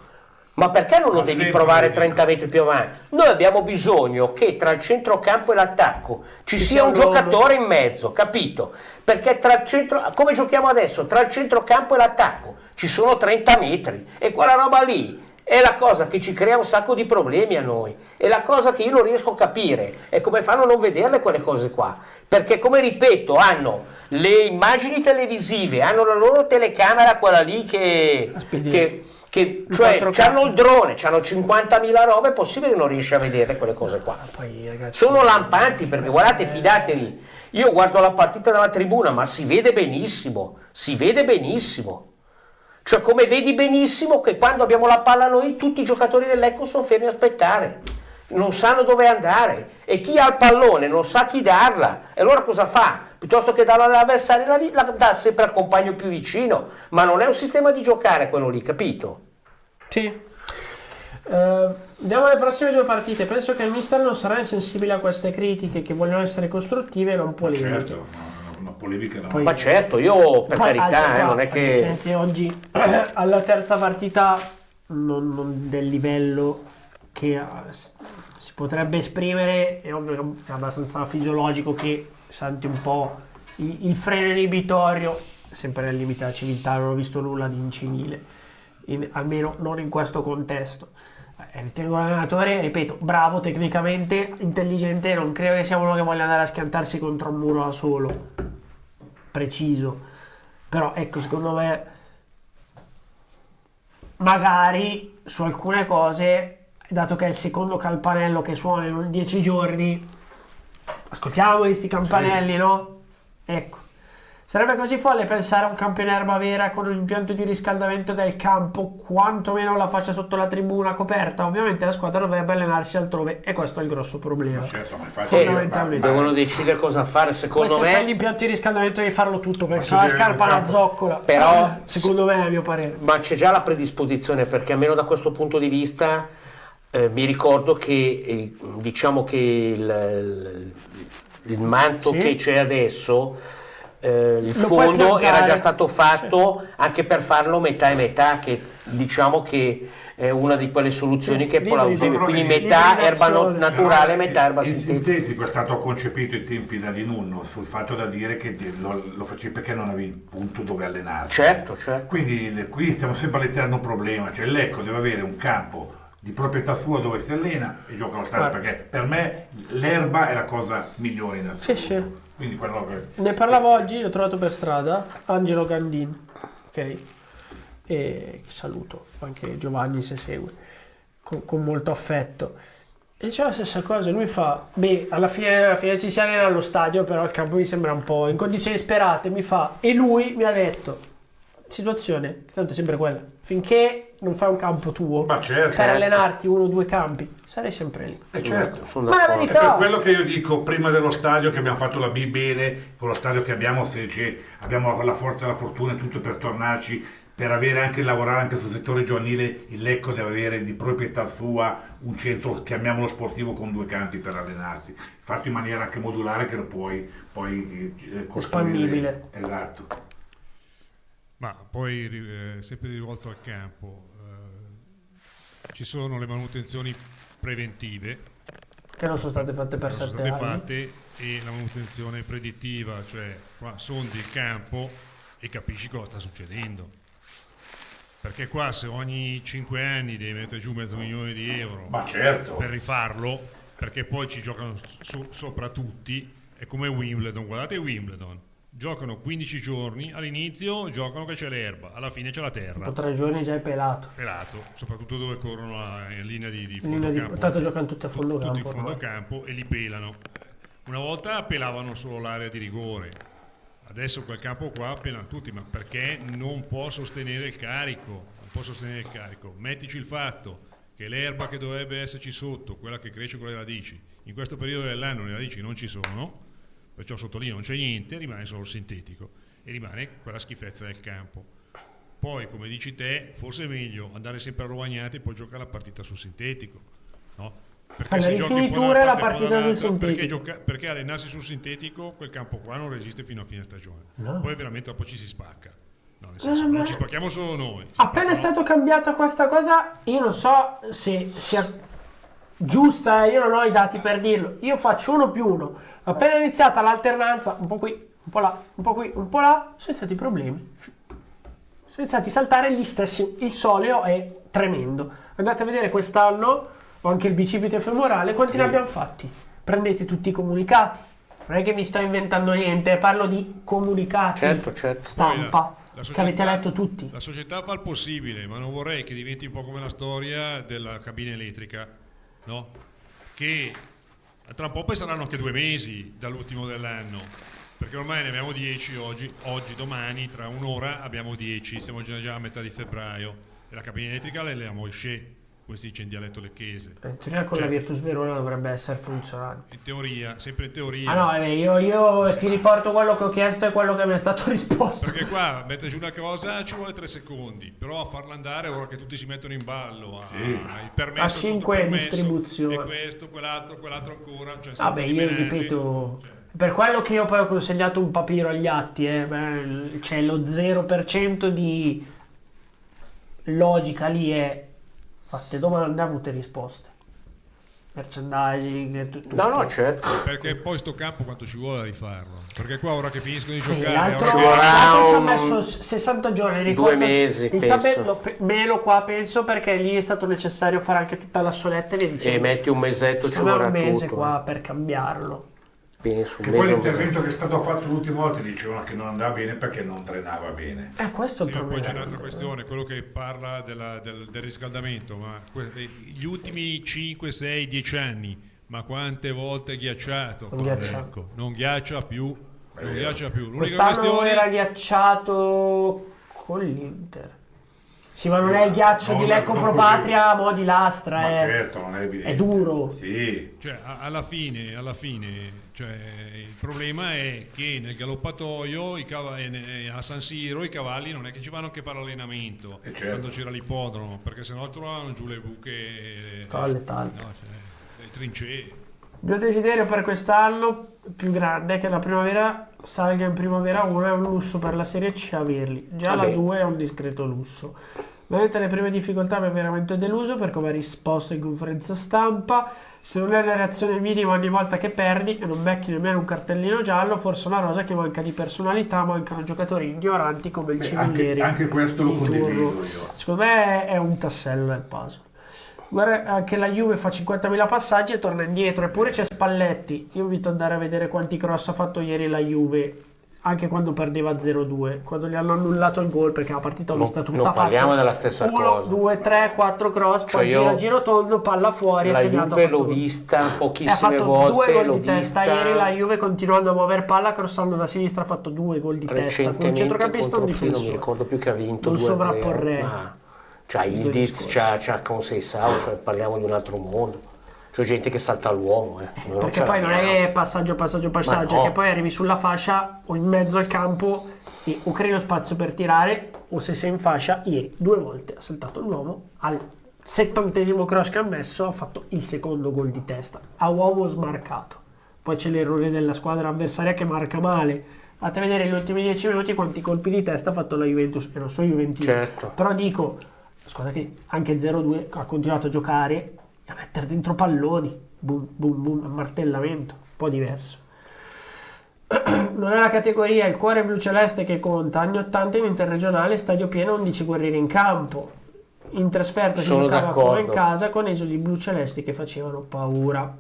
Speaker 4: Ma perché non lo devi provare 30 metri più avanti? Noi abbiamo bisogno che tra il centrocampo e l'attacco ci sia un giocatore in mezzo, capito? Perché tra il centro, come giochiamo adesso, tra il centrocampo e l'attacco ci sono 30 metri e quella roba lì è la cosa che ci crea un sacco di problemi a noi. E la cosa che io non riesco a capire è come fanno a non vederle quelle cose qua. Perché, come ripeto, hanno le immagini televisive, hanno la loro telecamera, quella lì che cioè hanno il drone, hanno 50.000 robe, è possibile che non riesci a vedere quelle cose qua.
Speaker 3: Poi, ragazzi,
Speaker 4: sono lampanti, perché guardate, fidatevi, io guardo la partita dalla tribuna ma si vede benissimo, Cioè, come vedi benissimo che quando abbiamo la palla noi, tutti i giocatori del Lecco sono fermi a aspettare, non sanno dove andare, e chi ha il pallone non sa chi darla, e allora cosa fa? Piuttosto che darla all'avversario la dà sempre al compagno più vicino, ma non è un sistema di giocare quello lì, capito?
Speaker 3: Sì. Andiamo alle prossime due partite. Penso che il mister non sarà insensibile a queste critiche, che vogliono essere costruttive e non polemiche.
Speaker 5: Certo, una polemica no.
Speaker 4: Ma certo, io per carità, non è che...
Speaker 3: Senti, oggi alla terza partita non del livello che si potrebbe esprimere, è ovvio che è abbastanza fisiologico che senti un po' il freno inibitorio, sempre nel limite della civiltà. Non ho visto nulla di incivile, almeno non in questo contesto. Ritengo l'allenatore, ripeto, bravo tecnicamente, intelligente, non credo che sia uno che voglia andare a schiantarsi contro un muro da solo, preciso. Però ecco, secondo me magari su alcune cose, dato che è il secondo campanello che suona in 10 giorni, ascoltiamo questi campanelli, sì. No? Ecco, sarebbe così folle pensare a un campo in erba vera con un impianto di riscaldamento del campo, quantomeno la faccia sotto la tribuna coperta. Ovviamente la squadra dovrebbe allenarsi altrove, e questo è il grosso problema.
Speaker 5: Ma certo, ma infatti
Speaker 3: fondamentalmente
Speaker 4: devono decidere cosa fare, secondo
Speaker 3: poi
Speaker 4: me.
Speaker 3: se fai l'impianto di riscaldamento devi farlo tutto, perché se la scarpa è una zoccola.
Speaker 4: Però
Speaker 3: secondo me, a mio parere,
Speaker 4: ma c'è già la predisposizione, perché almeno da questo punto di vista mi ricordo che diciamo che il manto che c'è adesso, il fondo era già stato fatto anche per farlo metà e metà, che diciamo che è una di quelle soluzioni che è plausibile, quindi metà erba naturale, metà erba sintetica.
Speaker 5: Il sintetico è stato concepito ai tempi da Di Nunno sul fatto da dire che lo facevi perché non avevi il punto dove allenarti.
Speaker 4: Certo.
Speaker 5: Quindi qui stiamo sempre all'eterno problema, cioè il Lecco deve avere un campo di proprietà sua dove si allena e gioca allo stadio, perché per me l'erba è la cosa migliore in assoluto.
Speaker 3: Sì.
Speaker 5: Quindi quello che...
Speaker 3: Ne parlavo oggi, l'ho trovato per strada, Angelo Gandin, ok? E saluto anche Giovanni se segue, con molto affetto. E c'è la stessa cosa, lui fa, alla fine ci si allena allo stadio, però il campo mi sembra un po' in condizioni disperate, e lui mi ha detto, situazione, tanto è sempre quella, finché non fai un campo tuo, per allenarti 1 o 2 campi, sarei sempre lì.
Speaker 5: Certo,
Speaker 3: ma la verità
Speaker 5: è per quello che io dico, prima dello stadio, che abbiamo fatto la B bene, con lo stadio che abbiamo, abbiamo la forza e la fortuna e tutto per tornarci, per avere anche lavorare anche sul settore giovanile. Il Lecco deve avere di proprietà sua un centro, chiamiamolo sportivo, con 2 campi per allenarsi, fatto in maniera anche modulare, che lo puoi costruire.
Speaker 3: Espandibile.
Speaker 5: Esatto.
Speaker 6: Ma poi sempre rivolto al campo, ci sono le manutenzioni preventive
Speaker 3: che non sono state fatte per 7 anni,
Speaker 6: e la manutenzione predittiva, cioè qua sondi il campo e capisci cosa sta succedendo, perché qua se ogni 5 anni devi mettere giù €500.000
Speaker 5: ma certo,
Speaker 6: per rifarlo, perché poi ci giocano sopra tutti, è come Wimbledon. Guardate Wimbledon, giocano 15 giorni, all'inizio giocano che c'è l'erba, alla fine c'è la terra.
Speaker 3: Dopo 3 giorni già è pelato,
Speaker 6: soprattutto dove corrono in linea di
Speaker 3: fondo campo. Tanto giocano tutti a fondo campo.
Speaker 6: Tutti in fondo campo e li pelano. Una volta pelavano solo l'area di rigore, adesso quel campo qua pelano tutti, ma perché non può sostenere il carico? Mettici il fatto che l'erba che dovrebbe esserci sotto, quella che cresce con le radici, in questo periodo dell'anno le radici non ci sono, perciò sotto lì non c'è niente, rimane solo il sintetico e rimane quella schifezza del campo. Poi, come dici te, forse è meglio andare sempre a Rovagnate e poi giocare la partita sul sintetico, no?
Speaker 3: Perché la rifinitura e la partita sul sintetico.
Speaker 6: Perché allenarsi sul sintetico, quel campo qua non resiste fino a fine stagione. No. Poi veramente dopo ci si spacca. No, nel senso, non ci spacchiamo solo noi.
Speaker 3: Appena è stato cambiata questa cosa, io non so se sia giusta, io non ho i dati per dirlo. Io faccio 1+1. Appena è iniziata l'alternanza, un po' qui, un po' là, un po' qui, un po' là, sono iniziati i problemi. Sono iniziati a saltare gli stessi. Il soleo è tremendo. Andate a vedere quest'anno, ho anche il bicipite femorale, quanti ne abbiamo fatti? Prendete tutti i comunicati. Non è che mi sto inventando niente, parlo di comunicati,
Speaker 4: certo.
Speaker 3: Stampa, che avete letto tutti.
Speaker 6: La società fa il possibile, ma non vorrei che diventi un po' come la storia della cabina elettrica, no? Che tra un po' poi saranno anche 2 mesi dall'ultimo dell'anno, Perché ormai ne abbiamo 10 oggi, domani, tra un'ora abbiamo 10, siamo già a metà di febbraio e la cabina elettrica le abbiamo esce, come si dice in dialetto lecchese.
Speaker 3: In teoria con la Virtus Verona dovrebbe essere funzionante.
Speaker 6: In teoria, sempre in teoria.
Speaker 3: Ah no, io ti riporto quello che ho chiesto e quello che mi è stato risposto.
Speaker 6: Perché qua mettere giù una cosa ci vuole 3 secondi, però a farla andare ora che tutti si mettono in ballo, il permesso,
Speaker 3: a 5 distribuzioni.
Speaker 6: E questo, quell'altro ancora. Cioè,
Speaker 3: vabbè, io ripeto, per quello che io poi ho consegnato un papiro agli atti, c'è lo 0% di logica lì, è fatte domande, avute risposte. Merchandising, tutto.
Speaker 4: No, certo.
Speaker 6: Perché poi sto campo quanto ci vuole a rifarlo? Perché qua ora che finiscono di giocare
Speaker 3: l'altro ci ha messo 60 giorni, ricordo,
Speaker 4: 2 mesi,
Speaker 3: il tabello meno qua penso, perché lì è stato necessario fare anche tutta la soletta e via dicendo.
Speaker 4: E metti un mesetto, ci vorrà
Speaker 3: un mese
Speaker 4: tutto.
Speaker 3: qua per cambiarlo.
Speaker 4: Penso,
Speaker 5: che poi l'intervento che è stato fatto l'ultima volta dicevano che non andava bene perché non drenava bene.
Speaker 3: Questo è il problema.
Speaker 6: Poi c'è un'altra questione, quello che parla del riscaldamento, ma gli ultimi 5, 6, 10 anni, ma quante volte è ghiacciato? Non ghiaccia più. L'unica
Speaker 3: Quest'anno
Speaker 6: questione
Speaker 3: era ghiacciato con l'Inter. Sì, ma non è il ghiaccio di Lecco Pro Patria a mo' di lastra,
Speaker 5: ma certo, non è evidente.
Speaker 3: È duro.
Speaker 5: Sì.
Speaker 6: Cioè, alla fine, cioè, il problema è che nel galoppatoio a San Siro i cavalli non è che ci vanno anche fare allenamento quando c'era l'ippodromo, perché sennò trovavano giù le buche,
Speaker 3: Tale.
Speaker 6: le trincee.
Speaker 3: Il mio desiderio per quest'anno più grande è che la primavera salga in primavera 1, è un lusso per la Serie C averli. Già la 2 è un discreto lusso. Vedete, le prime difficoltà mi ha veramente deluso per come ha risposto in conferenza stampa. Se non è la reazione minima ogni volta che perdi e non becchi nemmeno un cartellino giallo, forse una rosa che manca di personalità, mancano giocatori ignoranti come il Civilleri.
Speaker 5: Anche questo lo condivido io.
Speaker 3: Secondo me è un tassello del puzzle. Guarda, anche la Juve fa 50.000 passaggi e torna indietro, eppure c'è Spalletti. Io invito ad andare a vedere quanti cross ha fatto ieri la Juve, anche quando perdeva 0-2, quando gli hanno annullato il gol, perché la partita l'ho vista tutta fatta.
Speaker 4: Non parliamo della stessa cosa.
Speaker 3: 1, 2, 3, 4 cross, poi giro tondo, palla fuori.
Speaker 4: La Juve l'ho vista pochissime volte.
Speaker 3: Ha fatto 2 gol di testa ieri la Juve, continuando a muovere palla, crossando da sinistra, ha fatto 2 gol di testa. Con un centrocampista e un difensore.
Speaker 4: Non mi ricordo più che ha vinto 2-0.
Speaker 3: Non sovrapporrei.
Speaker 4: C'ha Ildiz, c'ha Conceição, cioè parliamo di un altro mondo. C'è gente che salta all'uomo.
Speaker 3: Perché poi non è passaggio,
Speaker 4: no.
Speaker 3: che poi arrivi sulla fascia o in mezzo al campo e o crei lo spazio per tirare, o se sei in fascia, ieri 2 volte ha saltato l'uomo, al 70° cross che ha messo ha fatto il secondo gol di testa, a uomo smarcato. Poi c'è l'errore della squadra avversaria che marca male. Fate vedere negli ultimi 10 minuti quanti colpi di testa ha fatto la Juventus, e non so juventino.
Speaker 4: Certo.
Speaker 3: Però dico, squadra che anche 0-2 ha continuato a giocare e a mettere dentro palloni, boom, boom, boom, a martellamento, un po' diverso. Non è la categoria il cuore blu-celeste che conta, anni 80 in interregionale, stadio pieno, 11 guerrieri in campo. In trasferta si giocava come in casa, con esodi blu-celesti che facevano paura.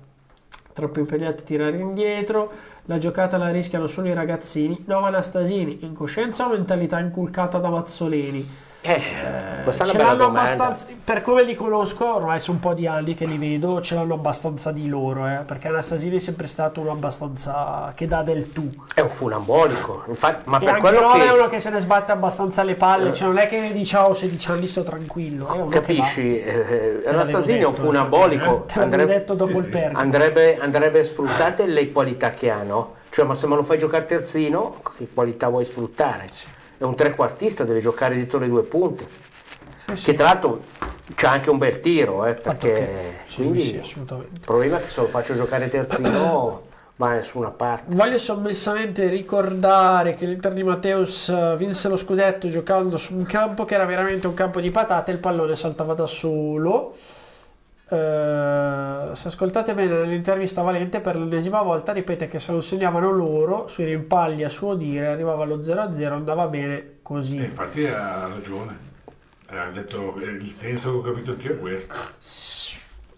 Speaker 3: Troppo impegnati a tirare indietro, la giocata la rischiano solo i ragazzini. Nova Anastasini, in coscienza o mentalità inculcata da Mazzoleni?
Speaker 4: Questa è una
Speaker 3: ce
Speaker 4: bella
Speaker 3: l'hanno
Speaker 4: domanda.
Speaker 3: abbastanza, per come li conosco, ormai sono un po' di anni che li vedo, ce l'hanno abbastanza di loro, perché Anastasini è sempre stato uno abbastanza che dà del tu.
Speaker 4: È un funambolico, infatti, ma
Speaker 3: E
Speaker 4: per
Speaker 3: anche
Speaker 4: quello
Speaker 3: Nova
Speaker 4: che
Speaker 3: è uno che se ne sbatte abbastanza le palle, cioè non è che dice 16 anni sto tranquillo, è uno
Speaker 4: capisci,
Speaker 3: che va.
Speaker 4: Anastasini è un funambolico,
Speaker 3: Te l'avevo detto dopo il perno.
Speaker 4: andrebbe sfruttate le qualità che ha, no? Cioè, ma se me lo fai giocare terzino, che qualità vuoi sfruttare? È un trequartista, deve giocare dietro le 2 punte. Che tra l'altro c'ha anche un bel tiro, perché quindi
Speaker 3: assolutamente.
Speaker 4: Il problema è che se lo faccio giocare terzino va da nessuna parte.
Speaker 3: Voglio sommessamente ricordare che l'Inter di Matteus vinse lo scudetto giocando su un campo che era veramente un campo di patate, il pallone saltava da solo. Se ascoltate bene nell'intervista, Valente per l'ennesima volta ripete che se lo segnavano loro, sui rimpalli a suo dire arrivava lo 0-0, andava bene così.
Speaker 5: Infatti ha ragione, ha detto il senso che ho capito anch'io è questo.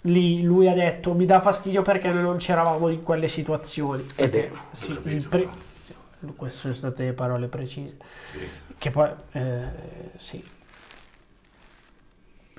Speaker 3: Lì lui ha detto mi dà fastidio perché noi non c'eravamo in quelle situazioni. Perché, queste sono state le parole precise. Che poi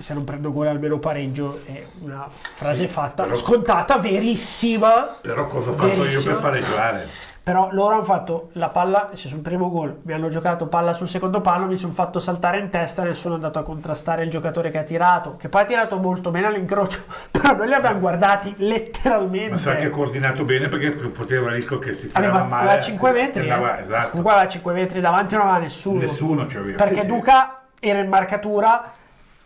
Speaker 3: se non prendo gol almeno pareggio è una frase fatta,
Speaker 5: però,
Speaker 3: scontata, verissima.
Speaker 5: Però cosa ho fatto io per pareggiare?
Speaker 3: Però loro hanno fatto la palla, sul primo gol mi hanno giocato palla sul secondo palo, mi sono fatto saltare in testa, nessuno è andato a contrastare il giocatore che ha tirato, che poi ha tirato molto bene all'incrocio, però noi li abbiamo guardati letteralmente.
Speaker 5: Ma sa che è coordinato bene, perché poteva il rischio che si tirava male.
Speaker 3: Aveva 5 metri,
Speaker 5: esatto.
Speaker 3: comunque aveva 5 metri davanti, non aveva nessuno
Speaker 5: c'aveva,
Speaker 3: perché
Speaker 5: sì,
Speaker 3: Duca era in marcatura,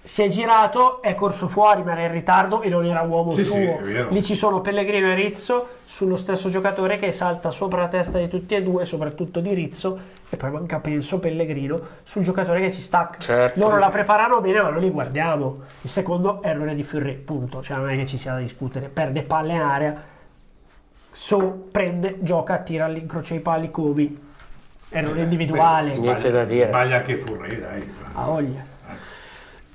Speaker 3: si è girato, è corso fuori, ma era in ritardo e non era uomo
Speaker 5: Sì,
Speaker 3: suo.
Speaker 5: sì, è vero.
Speaker 3: Lì ci sono Pellegrino e Rizzo sullo stesso giocatore che salta sopra la testa di tutti e due, soprattutto di Rizzo, e poi manca, penso, Pellegrino sul giocatore che si stacca.
Speaker 4: Certo,
Speaker 3: Loro
Speaker 4: sì.
Speaker 3: la preparano bene, ma noi li guardiamo. Il secondo è errore di Furré, punto. Cioè non è che ci sia da discutere. Perde palle in area, prende, gioca, tira all'incrocio ai pali come errore individuale.
Speaker 4: Niente da dire.
Speaker 5: Sbaglia anche Furré, dai.
Speaker 3: Ha voglia.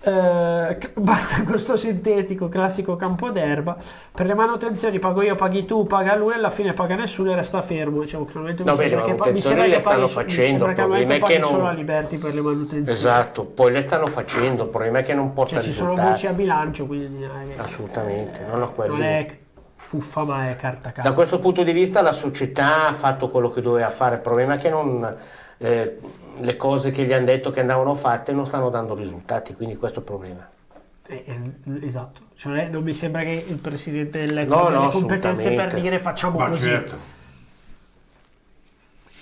Speaker 3: Basta questo sintetico classico campo d'erba. Per le manutenzioni pago io, paghi tu, paga lui, alla fine paga nessuno e resta fermo. Diciamo che mi sembra
Speaker 4: le stanno facendo, il problema è che non
Speaker 3: solo a Liberty per le manutenzioni.
Speaker 4: Esatto, poi le stanno facendo, il problema è che non porta
Speaker 3: Cioè ci sono
Speaker 4: risultati.
Speaker 3: voci a bilancio, quindi
Speaker 4: Assolutamente, non a quello.
Speaker 3: non è fuffa, ma è carta carta.
Speaker 4: Da questo punto di vista la società ha fatto quello che doveva fare, il problema è che non le cose che gli hanno detto che andavano fatte non stanno dando risultati, quindi questo è il problema.
Speaker 3: Esatto, cioè, non mi sembra che il presidente abbia le competenze per dire facciamo così.
Speaker 5: Certo.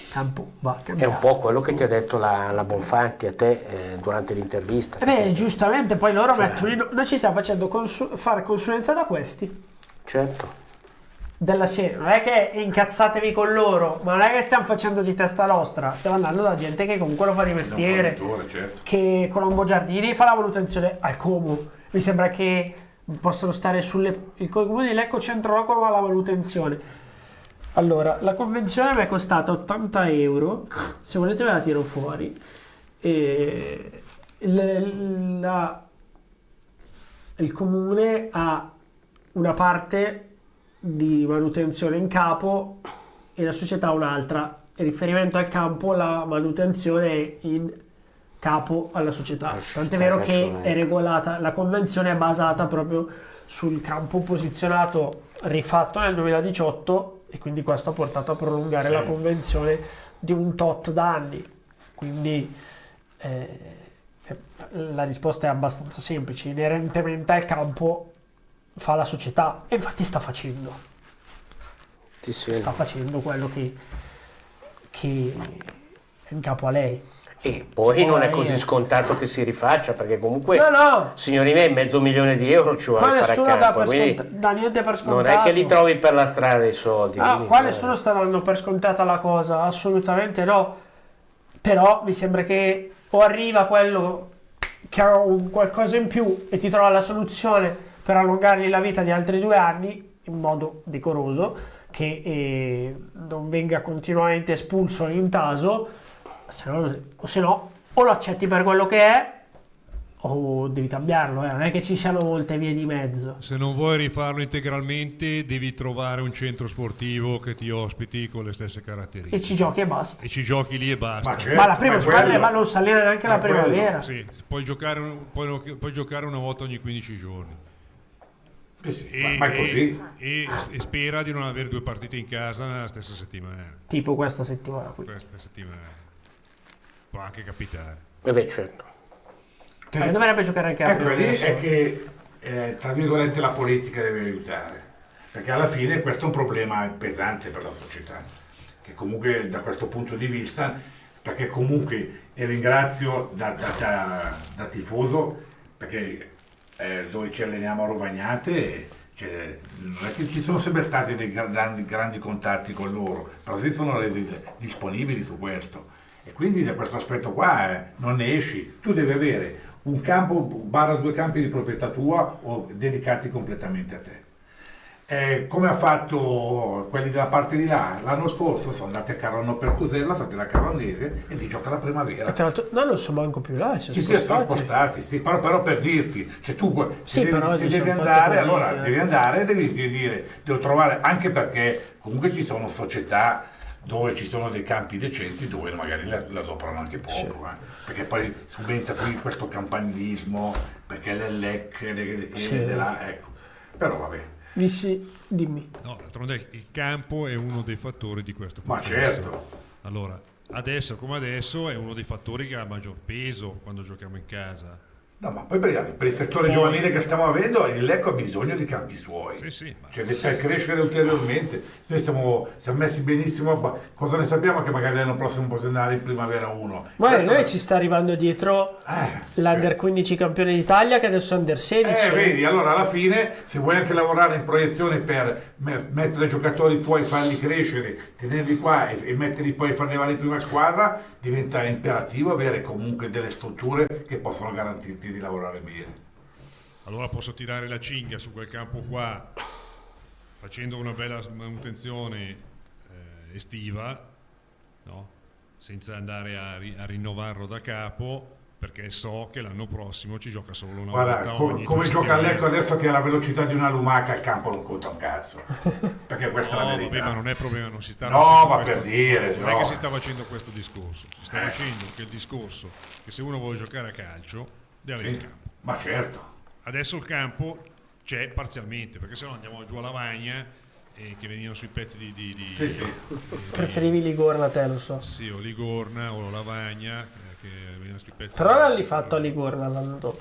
Speaker 3: Campo va
Speaker 4: È
Speaker 3: cambiato.
Speaker 4: un po' quello che ti ha detto la Bonfanti a te durante l'intervista.
Speaker 3: Giustamente, poi loro mettono noi ci stiamo facendo fare consulenza da questi.
Speaker 4: Certo.
Speaker 3: Della serie, non è che incazzatevi con loro, ma non è che stiamo facendo di testa nostra, stiamo andando da gente che comunque lo fa di mestiere,
Speaker 5: certo.
Speaker 3: che Colombo Giardini fa la manutenzione al Como, mi sembra che possono stare il comune di Lecco Centrocolo fa la manutenzione. Allora, la convenzione mi è costata 80 euro, se volete ve la tiro fuori, e il comune ha una parte di manutenzione in capo e la società un'altra. In riferimento al campo, la manutenzione è in capo alla società. Tant'è vero che è regolata, la convenzione è basata proprio sul campo posizionato rifatto nel 2018 e quindi questo ha portato a prolungare la convenzione di un tot d'anni. Quindi la risposta è abbastanza semplice. Inerentemente al campo fa la società e infatti sta facendo quello che è in capo a lei.
Speaker 4: E poi non è così scontato che si rifaccia, perché comunque
Speaker 3: no.
Speaker 4: signori miei, €500.000 ci vuole fare a campo,
Speaker 3: dà niente per scontato.
Speaker 4: non è che li trovi per la strada i soldi.
Speaker 3: Qua nessuno sta dando per scontata la cosa, assolutamente no, però mi sembra che o arriva quello che ha qualcosa in più e ti trova la soluzione per allungargli la vita di altri 2 anni in modo decoroso, che non venga continuamente espulso e intaso, se no o lo accetti per quello che è o devi cambiarlo, non è che ci siano molte vie di mezzo.
Speaker 6: Se non vuoi rifarlo integralmente devi trovare un centro sportivo che ti ospiti con le stesse caratteristiche
Speaker 3: E ci giochi e basta.
Speaker 6: E ci giochi lì e basta.
Speaker 3: Ma la prima squadra non sa neanche la primavera.
Speaker 6: Sì, puoi giocare una volta ogni 15 giorni.
Speaker 5: Ma è così.
Speaker 6: E spera di non avere 2 partite in casa nella stessa settimana.
Speaker 3: Tipo questa settimana qui.
Speaker 6: Può anche capitare.
Speaker 4: Certo.
Speaker 3: Perché dovrebbe giocare anche a
Speaker 5: lì è che tra virgolette la politica deve aiutare, perché alla fine questo è un problema pesante per la società, che comunque da questo punto di vista, perché comunque e ringrazio da tifoso, perché dove ci alleniamo a Rovagnate non è che ci sono sempre stati dei grandi contatti con loro, però si sono resi disponibili su questo, e quindi da questo aspetto qua non ne esci. Tu devi avere un campo / 2 campi di proprietà tua o dedicati completamente a te. Come ha fatto quelli della parte di là l'anno scorso, sono andati a Carano per Cosella, sono della Caronese e lì gioca la primavera.
Speaker 3: E tra l'altro non so manco più là,
Speaker 5: si sono spostati, sì, però per dirti, se tu se devi andare,
Speaker 3: così,
Speaker 5: allora devi andare e devi dire, devo trovare, anche perché comunque ci sono società dove ci sono dei campi decenti dove magari la adoperano anche poco, perché poi subentra qui questo campanilismo, perché l'ELEC, ecco. Però vabbè.
Speaker 3: Dimmi.
Speaker 6: No, d'altronde il campo è uno dei fattori di questo
Speaker 5: Ma
Speaker 6: processo.
Speaker 5: certo.
Speaker 6: Allora, adesso come adesso è uno dei fattori che ha maggior peso quando giochiamo in casa.
Speaker 5: No, ma poi per il settore giovanile che stiamo avendo, il Lecco ha bisogno di campi suoi.
Speaker 6: Sì,
Speaker 5: cioè, per crescere ulteriormente. Noi siamo messi benissimo, ma cosa ne sappiamo che magari l'anno prossimo potrà andare in primavera 1?
Speaker 3: Ma noi ci sta arrivando dietro l'Under 15 campione d'Italia che adesso è Under 16.
Speaker 5: Vedi, allora alla fine, se vuoi anche lavorare in proiezione per mettere giocatori tuoi, farli crescere, tenerli qua e metterli poi a farli arrivare in prima squadra, diventa imperativo avere comunque delle strutture che possono garantirti di lavorare bene.
Speaker 6: Allora posso tirare la cinghia su quel campo qua facendo una bella manutenzione estiva, no? Senza andare a rinnovarlo da capo, perché so che l'anno prossimo ci gioca solo una volta ogni
Speaker 5: come
Speaker 6: due
Speaker 5: gioca a
Speaker 6: settimane.
Speaker 5: Lecco adesso, che ha la velocità di una lumaca, il campo non conta un cazzo, perché questa è la verità.
Speaker 6: Vabbè, ma non è problema, non si sta
Speaker 5: No,
Speaker 6: facendo
Speaker 5: ma
Speaker 6: questo,
Speaker 5: per dire,
Speaker 6: non è
Speaker 5: no.
Speaker 6: che si sta facendo questo discorso, si sta facendo che il discorso che se uno vuole giocare a calcio deve avere il campo.
Speaker 5: Ma certo.
Speaker 6: Adesso il campo c'è parzialmente, perché se no andiamo giù a Lavagna che venivano sui pezzi di
Speaker 3: Preferivi Ligorna, te lo so.
Speaker 6: Sì, o Ligorna o Lavagna che venivano sui pezzi.
Speaker 3: Però l'hanno fatto a Ligorna l'anno dopo.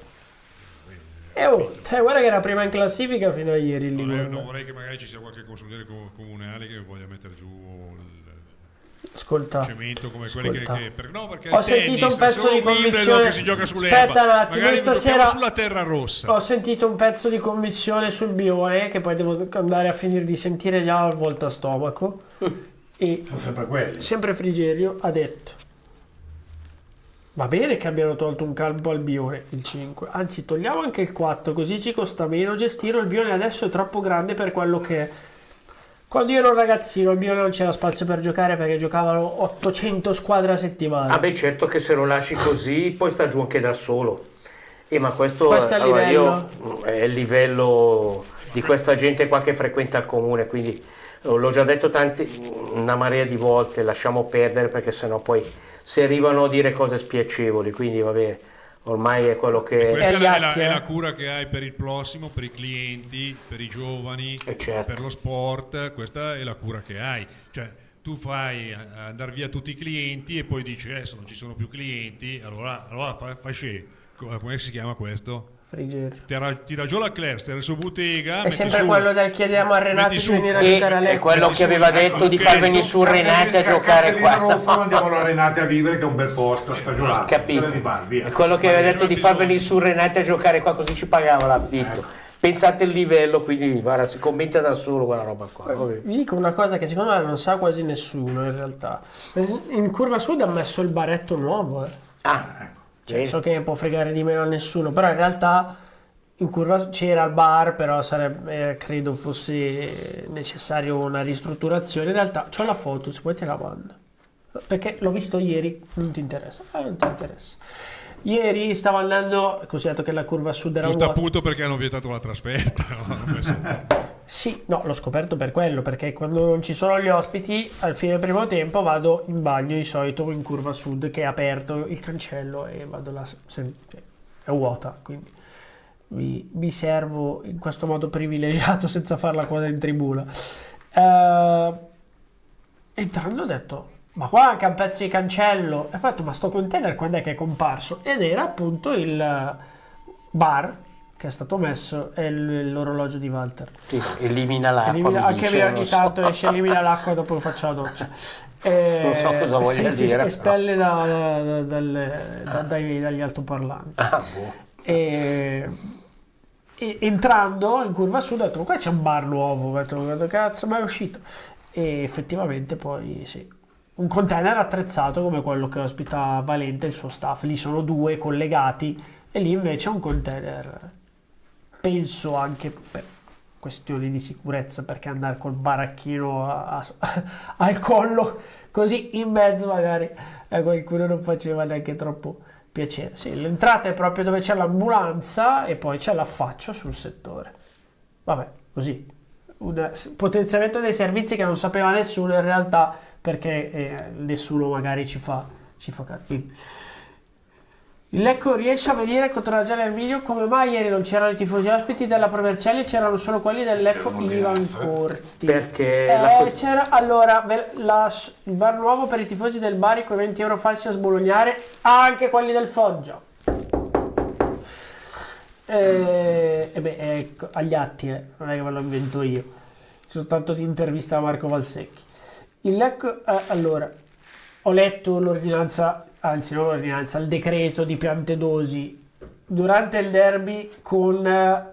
Speaker 3: Guarda che era prima in classifica fino a ieri il Ligorna.
Speaker 6: Non vorrei che magari ci sia qualche consigliere comunale che voglia mettere giù
Speaker 3: Ascolta,
Speaker 6: cemento come
Speaker 3: ascolta.
Speaker 6: quelli no, perché
Speaker 3: ho sentito un pezzo di commissione
Speaker 6: che si gioca sull'erba.
Speaker 3: Aspetta un attimo,
Speaker 6: magari
Speaker 3: stasera
Speaker 6: sulla terra rossa.
Speaker 3: ho sentito un pezzo di commissione sul bione che poi devo andare a finire di sentire già al volta stomaco e
Speaker 5: sono sempre quelli.
Speaker 3: Sempre Frigerio ha detto: va bene che abbiano tolto un campo al bione, il 5, anzi togliamo anche il 4, così ci costa meno gestirlo. Il bione adesso è troppo grande per quello che è. Quando io ero un ragazzino il bione non c'era spazio per giocare perché giocavano 800 squadre a settimana.
Speaker 4: Ah beh, certo che se lo lasci così poi sta giù anche da solo. Ma questo
Speaker 3: è il livello.
Speaker 4: È il livello di questa gente qua che frequenta il comune, quindi l'ho già detto una marea di volte, lasciamo perdere perché sennò poi si arrivano a dire cose spiacevoli, quindi vabbè, ormai è quello che
Speaker 6: questa è la cura che hai per il prossimo, per i clienti, per i giovani, per lo sport. Questa è la cura che hai, cioè tu fai andare via tutti i clienti e poi dici adesso non ci sono più clienti, allora fai scemo. Come si chiama questo?
Speaker 3: Frigerio.
Speaker 6: Tira giù la Clerster su bottega.
Speaker 3: È sempre quello del chiediamo a Renato di venire a giocare a Lecco.
Speaker 4: È quello che aveva detto di far venire su Renate a giocare qua.
Speaker 5: Rosso, andiamo a Renate a vivere, che è un bel posto stagionato.
Speaker 4: Capito. È quello che aveva detto di far venire su Renate a giocare qua, così ci pagava l'affitto. Pensate il livello, quindi guarda, si commenta da solo quella roba qua.
Speaker 3: Vi dico una cosa che secondo me non sa quasi nessuno in realtà. In Curva Sud ha messo il baretto nuovo. Cioè, so che può fregare di meno a nessuno, però in realtà in Curva c'era il bar, però credo fosse necessario una ristrutturazione. In realtà c'ho la foto, se vuoi te la mando, perché l'ho visto ieri. Non ti interessa? Non ti interessa. Ieri stavo andando, considerato che la Curva Sud era
Speaker 6: giusto
Speaker 3: vuota.
Speaker 6: Appunto perché hanno vietato la trasferta, no?
Speaker 3: Sì, no, l'ho scoperto per quello, perché quando non ci sono gli ospiti, al fine del primo tempo vado in bagno di solito in Curva Sud, che è aperto il cancello e vado là, è vuota, quindi mi servo in questo modo privilegiato senza fare la coda in tribuna. Entrando ho detto, ma qua anche un pezzo di cancello, e ho fatto, ma sto container quando è che è comparso? Ed era appunto il bar che è stato messo, è l'orologio di Walter.
Speaker 4: Sì, elimina l'acqua.
Speaker 3: Anche me ogni tanto esce, elimina l'acqua e dopo lo faccio la doccia.
Speaker 4: Non so cosa voglia dire.
Speaker 3: Espelle dagli altoparlanti. E entrando in Curva Sud ho detto, qua c'è un bar nuovo, ho detto, cazzo, ma è uscito. E effettivamente poi sì, un container attrezzato come quello che ospita Valente e il suo staff. Lì sono due collegati e lì invece è un container, penso anche per questioni di sicurezza, perché andare col baracchino al collo così in mezzo magari a qualcuno non faceva neanche troppo piacere. Sì, l'entrata è proprio dove c'è l'ambulanza e poi c'è l'affaccio sul settore. Vabbè, così un potenziamento dei servizi che non sapeva nessuno in realtà, perché nessuno magari ci fa capire. Il Lecco riesce a venire contro la Gialla Erminio. Come mai ieri non c'erano i tifosi ospiti della Provercelli, c'erano solo quelli del Lecco Ivan Corti?
Speaker 4: Perché
Speaker 3: c'era allora il bar nuovo per i tifosi del Bari con 20 euro falsi a sbolognare, anche quelli del Foggia. Ecco, agli atti, non è che me lo invento io, soltanto di intervista a Marco Valsecchi. Il Lecco, allora, ho letto l'ordinanza, anzi non l'ordinanza, il decreto di Piantedosi durante il derby con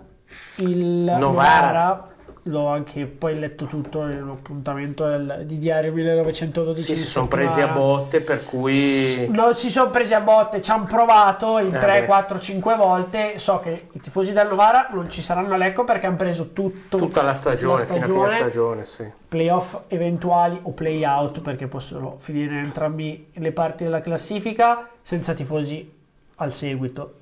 Speaker 3: il Novara. L'ho anche poi letto tutto nell'appuntamento di Diario 1912.
Speaker 4: Sì, si sono presi a botte, per cui
Speaker 3: non si sono presi a botte, ci hanno provato in 3, 4, 5 volte. So che i tifosi del Novara non ci saranno a Lecco perché hanno preso tutta la stagione,
Speaker 4: fino a fine stagione, sì.
Speaker 3: Playoff eventuali o play out, perché possono finire in entrambi le parti della classifica senza tifosi al seguito.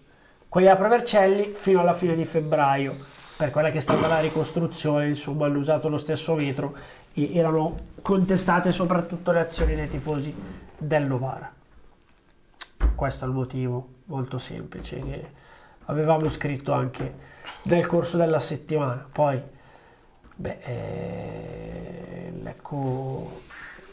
Speaker 3: Quelli a Provercelli fino alla fine di febbraio. Per quella che è stata la ricostruzione, insomma, hanno usato lo stesso vetro e erano contestate soprattutto le azioni dei tifosi del Novara. Questo è il motivo molto semplice che avevamo scritto anche nel corso della settimana. Poi, Lecco,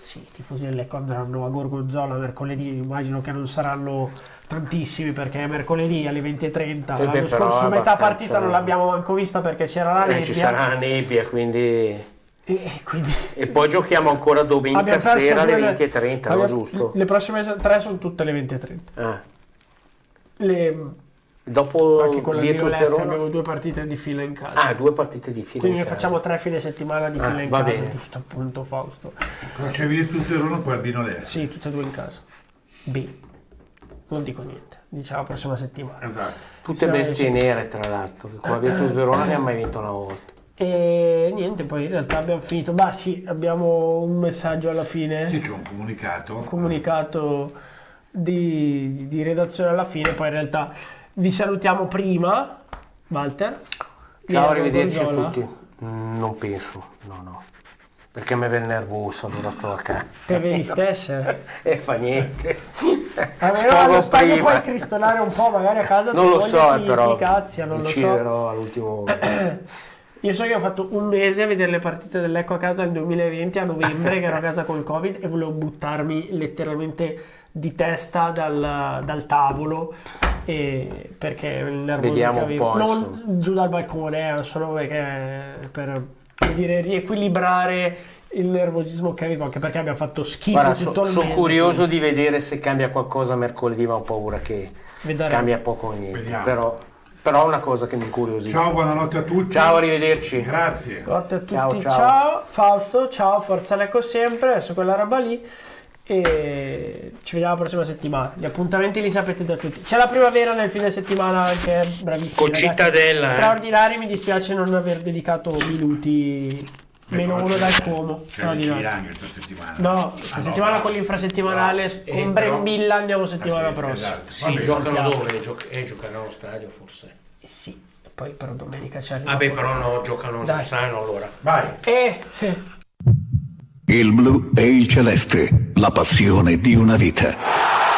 Speaker 3: sì, i tifosi del Lecco andranno a Gorgonzola mercoledì, immagino che non saranno tantissimi perché è mercoledì alle 20:30. L'anno scorso metà partita non l'abbiamo manco vista perché c'era la nebbia.
Speaker 4: Ci sarà la nebbia, quindi... E poi giochiamo ancora domenica sera alle 20:30, no, giusto?
Speaker 3: Le prossime 3 sono tutte alle 20:30.
Speaker 4: Dopo
Speaker 3: anche con la Virtus Verona abbiamo 2 partite di fila in casa.
Speaker 4: 2 partite di fila.
Speaker 3: Quindi ne facciamo 3 fine settimana di fila in casa, bene. Giusto appunto, Fausto.
Speaker 5: Però c'è Virtus Verona poi Albino Leffe.
Speaker 3: Sì, tutte e 2 in casa. Non dico niente, diciamo la prossima settimana.
Speaker 5: Esatto.
Speaker 4: Tutte bestie nere, tra l'altro. Con la Virtus Verona ne ha mai vinto una volta.
Speaker 3: E niente, poi in realtà abbiamo finito. Sì, abbiamo un messaggio alla fine.
Speaker 5: Sì, c'è un comunicato.
Speaker 3: Un comunicato di redazione alla fine. Poi in realtà vi salutiamo prima, Walter.
Speaker 4: Ciao, arrivederci a tutti. Non penso, no. Perché mi viene nervoso, allora sto a casa.
Speaker 3: Te vedi stesse?
Speaker 4: E fa niente.
Speaker 3: Allo stadio puoi cristolare un po', magari a casa
Speaker 4: non lo so, però
Speaker 3: ti cazzi, non lo so.
Speaker 4: All'ultimo momento.
Speaker 3: Io so che ho fatto un mese a vedere le partite dell'Ecco a casa nel 2020, a novembre, che ero a casa col Covid e volevo buttarmi letteralmente di testa dal tavolo, perché il nervoso che avevo, non giù dal balcone, solo perché per dire riequilibrare il nervosismo che avevo, anche perché abbiamo fatto schifo tutto il mese.
Speaker 4: Sono curioso di vedere se cambia qualcosa mercoledì, ma ho paura che cambia poco o niente.
Speaker 5: Vediamo.
Speaker 4: Però è una cosa che mi incuriosisce.
Speaker 5: Ciao, buonanotte a tutti.
Speaker 4: Ciao, arrivederci.
Speaker 5: Grazie.
Speaker 3: Buonanotte a tutti. Ciao. Fausto, ciao, forza Lecco sempre, adesso quella roba lì. E ci vediamo la prossima settimana. Gli appuntamenti li sapete da tutti. C'è la primavera nel fine settimana, anche bravissimi
Speaker 4: con Cittadella,
Speaker 3: straordinari. Mi dispiace non aver dedicato minuti, meno uno dal Como.
Speaker 5: Straordinario anche questa settimana.
Speaker 3: No, questa settimana con l'infrasettimanale con Brembilla andiamo settimana prossima.
Speaker 5: Esatto.
Speaker 4: Sì, giocano dove? Giocano allo stadio forse.
Speaker 3: Sì, poi però domenica c'è.
Speaker 4: Però no, giocano sul Sano allora.
Speaker 5: Vai.
Speaker 1: Il blu e il celeste, la passione di una vita.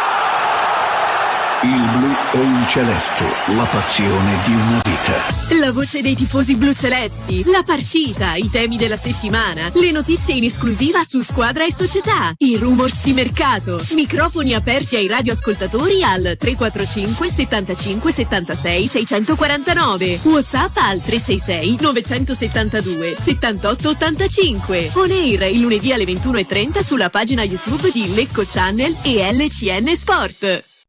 Speaker 1: Il blu e il celeste, la passione di una vita.
Speaker 2: La voce dei tifosi blu-celesti, la partita, i temi della settimana, le notizie in esclusiva su squadra e società, i rumors di mercato, microfoni aperti ai radioascoltatori al 345 75 76 649, WhatsApp al 366 972 78 85, on air il lunedì alle 21:30 sulla pagina YouTube di Lecco Channel e LCN Sport.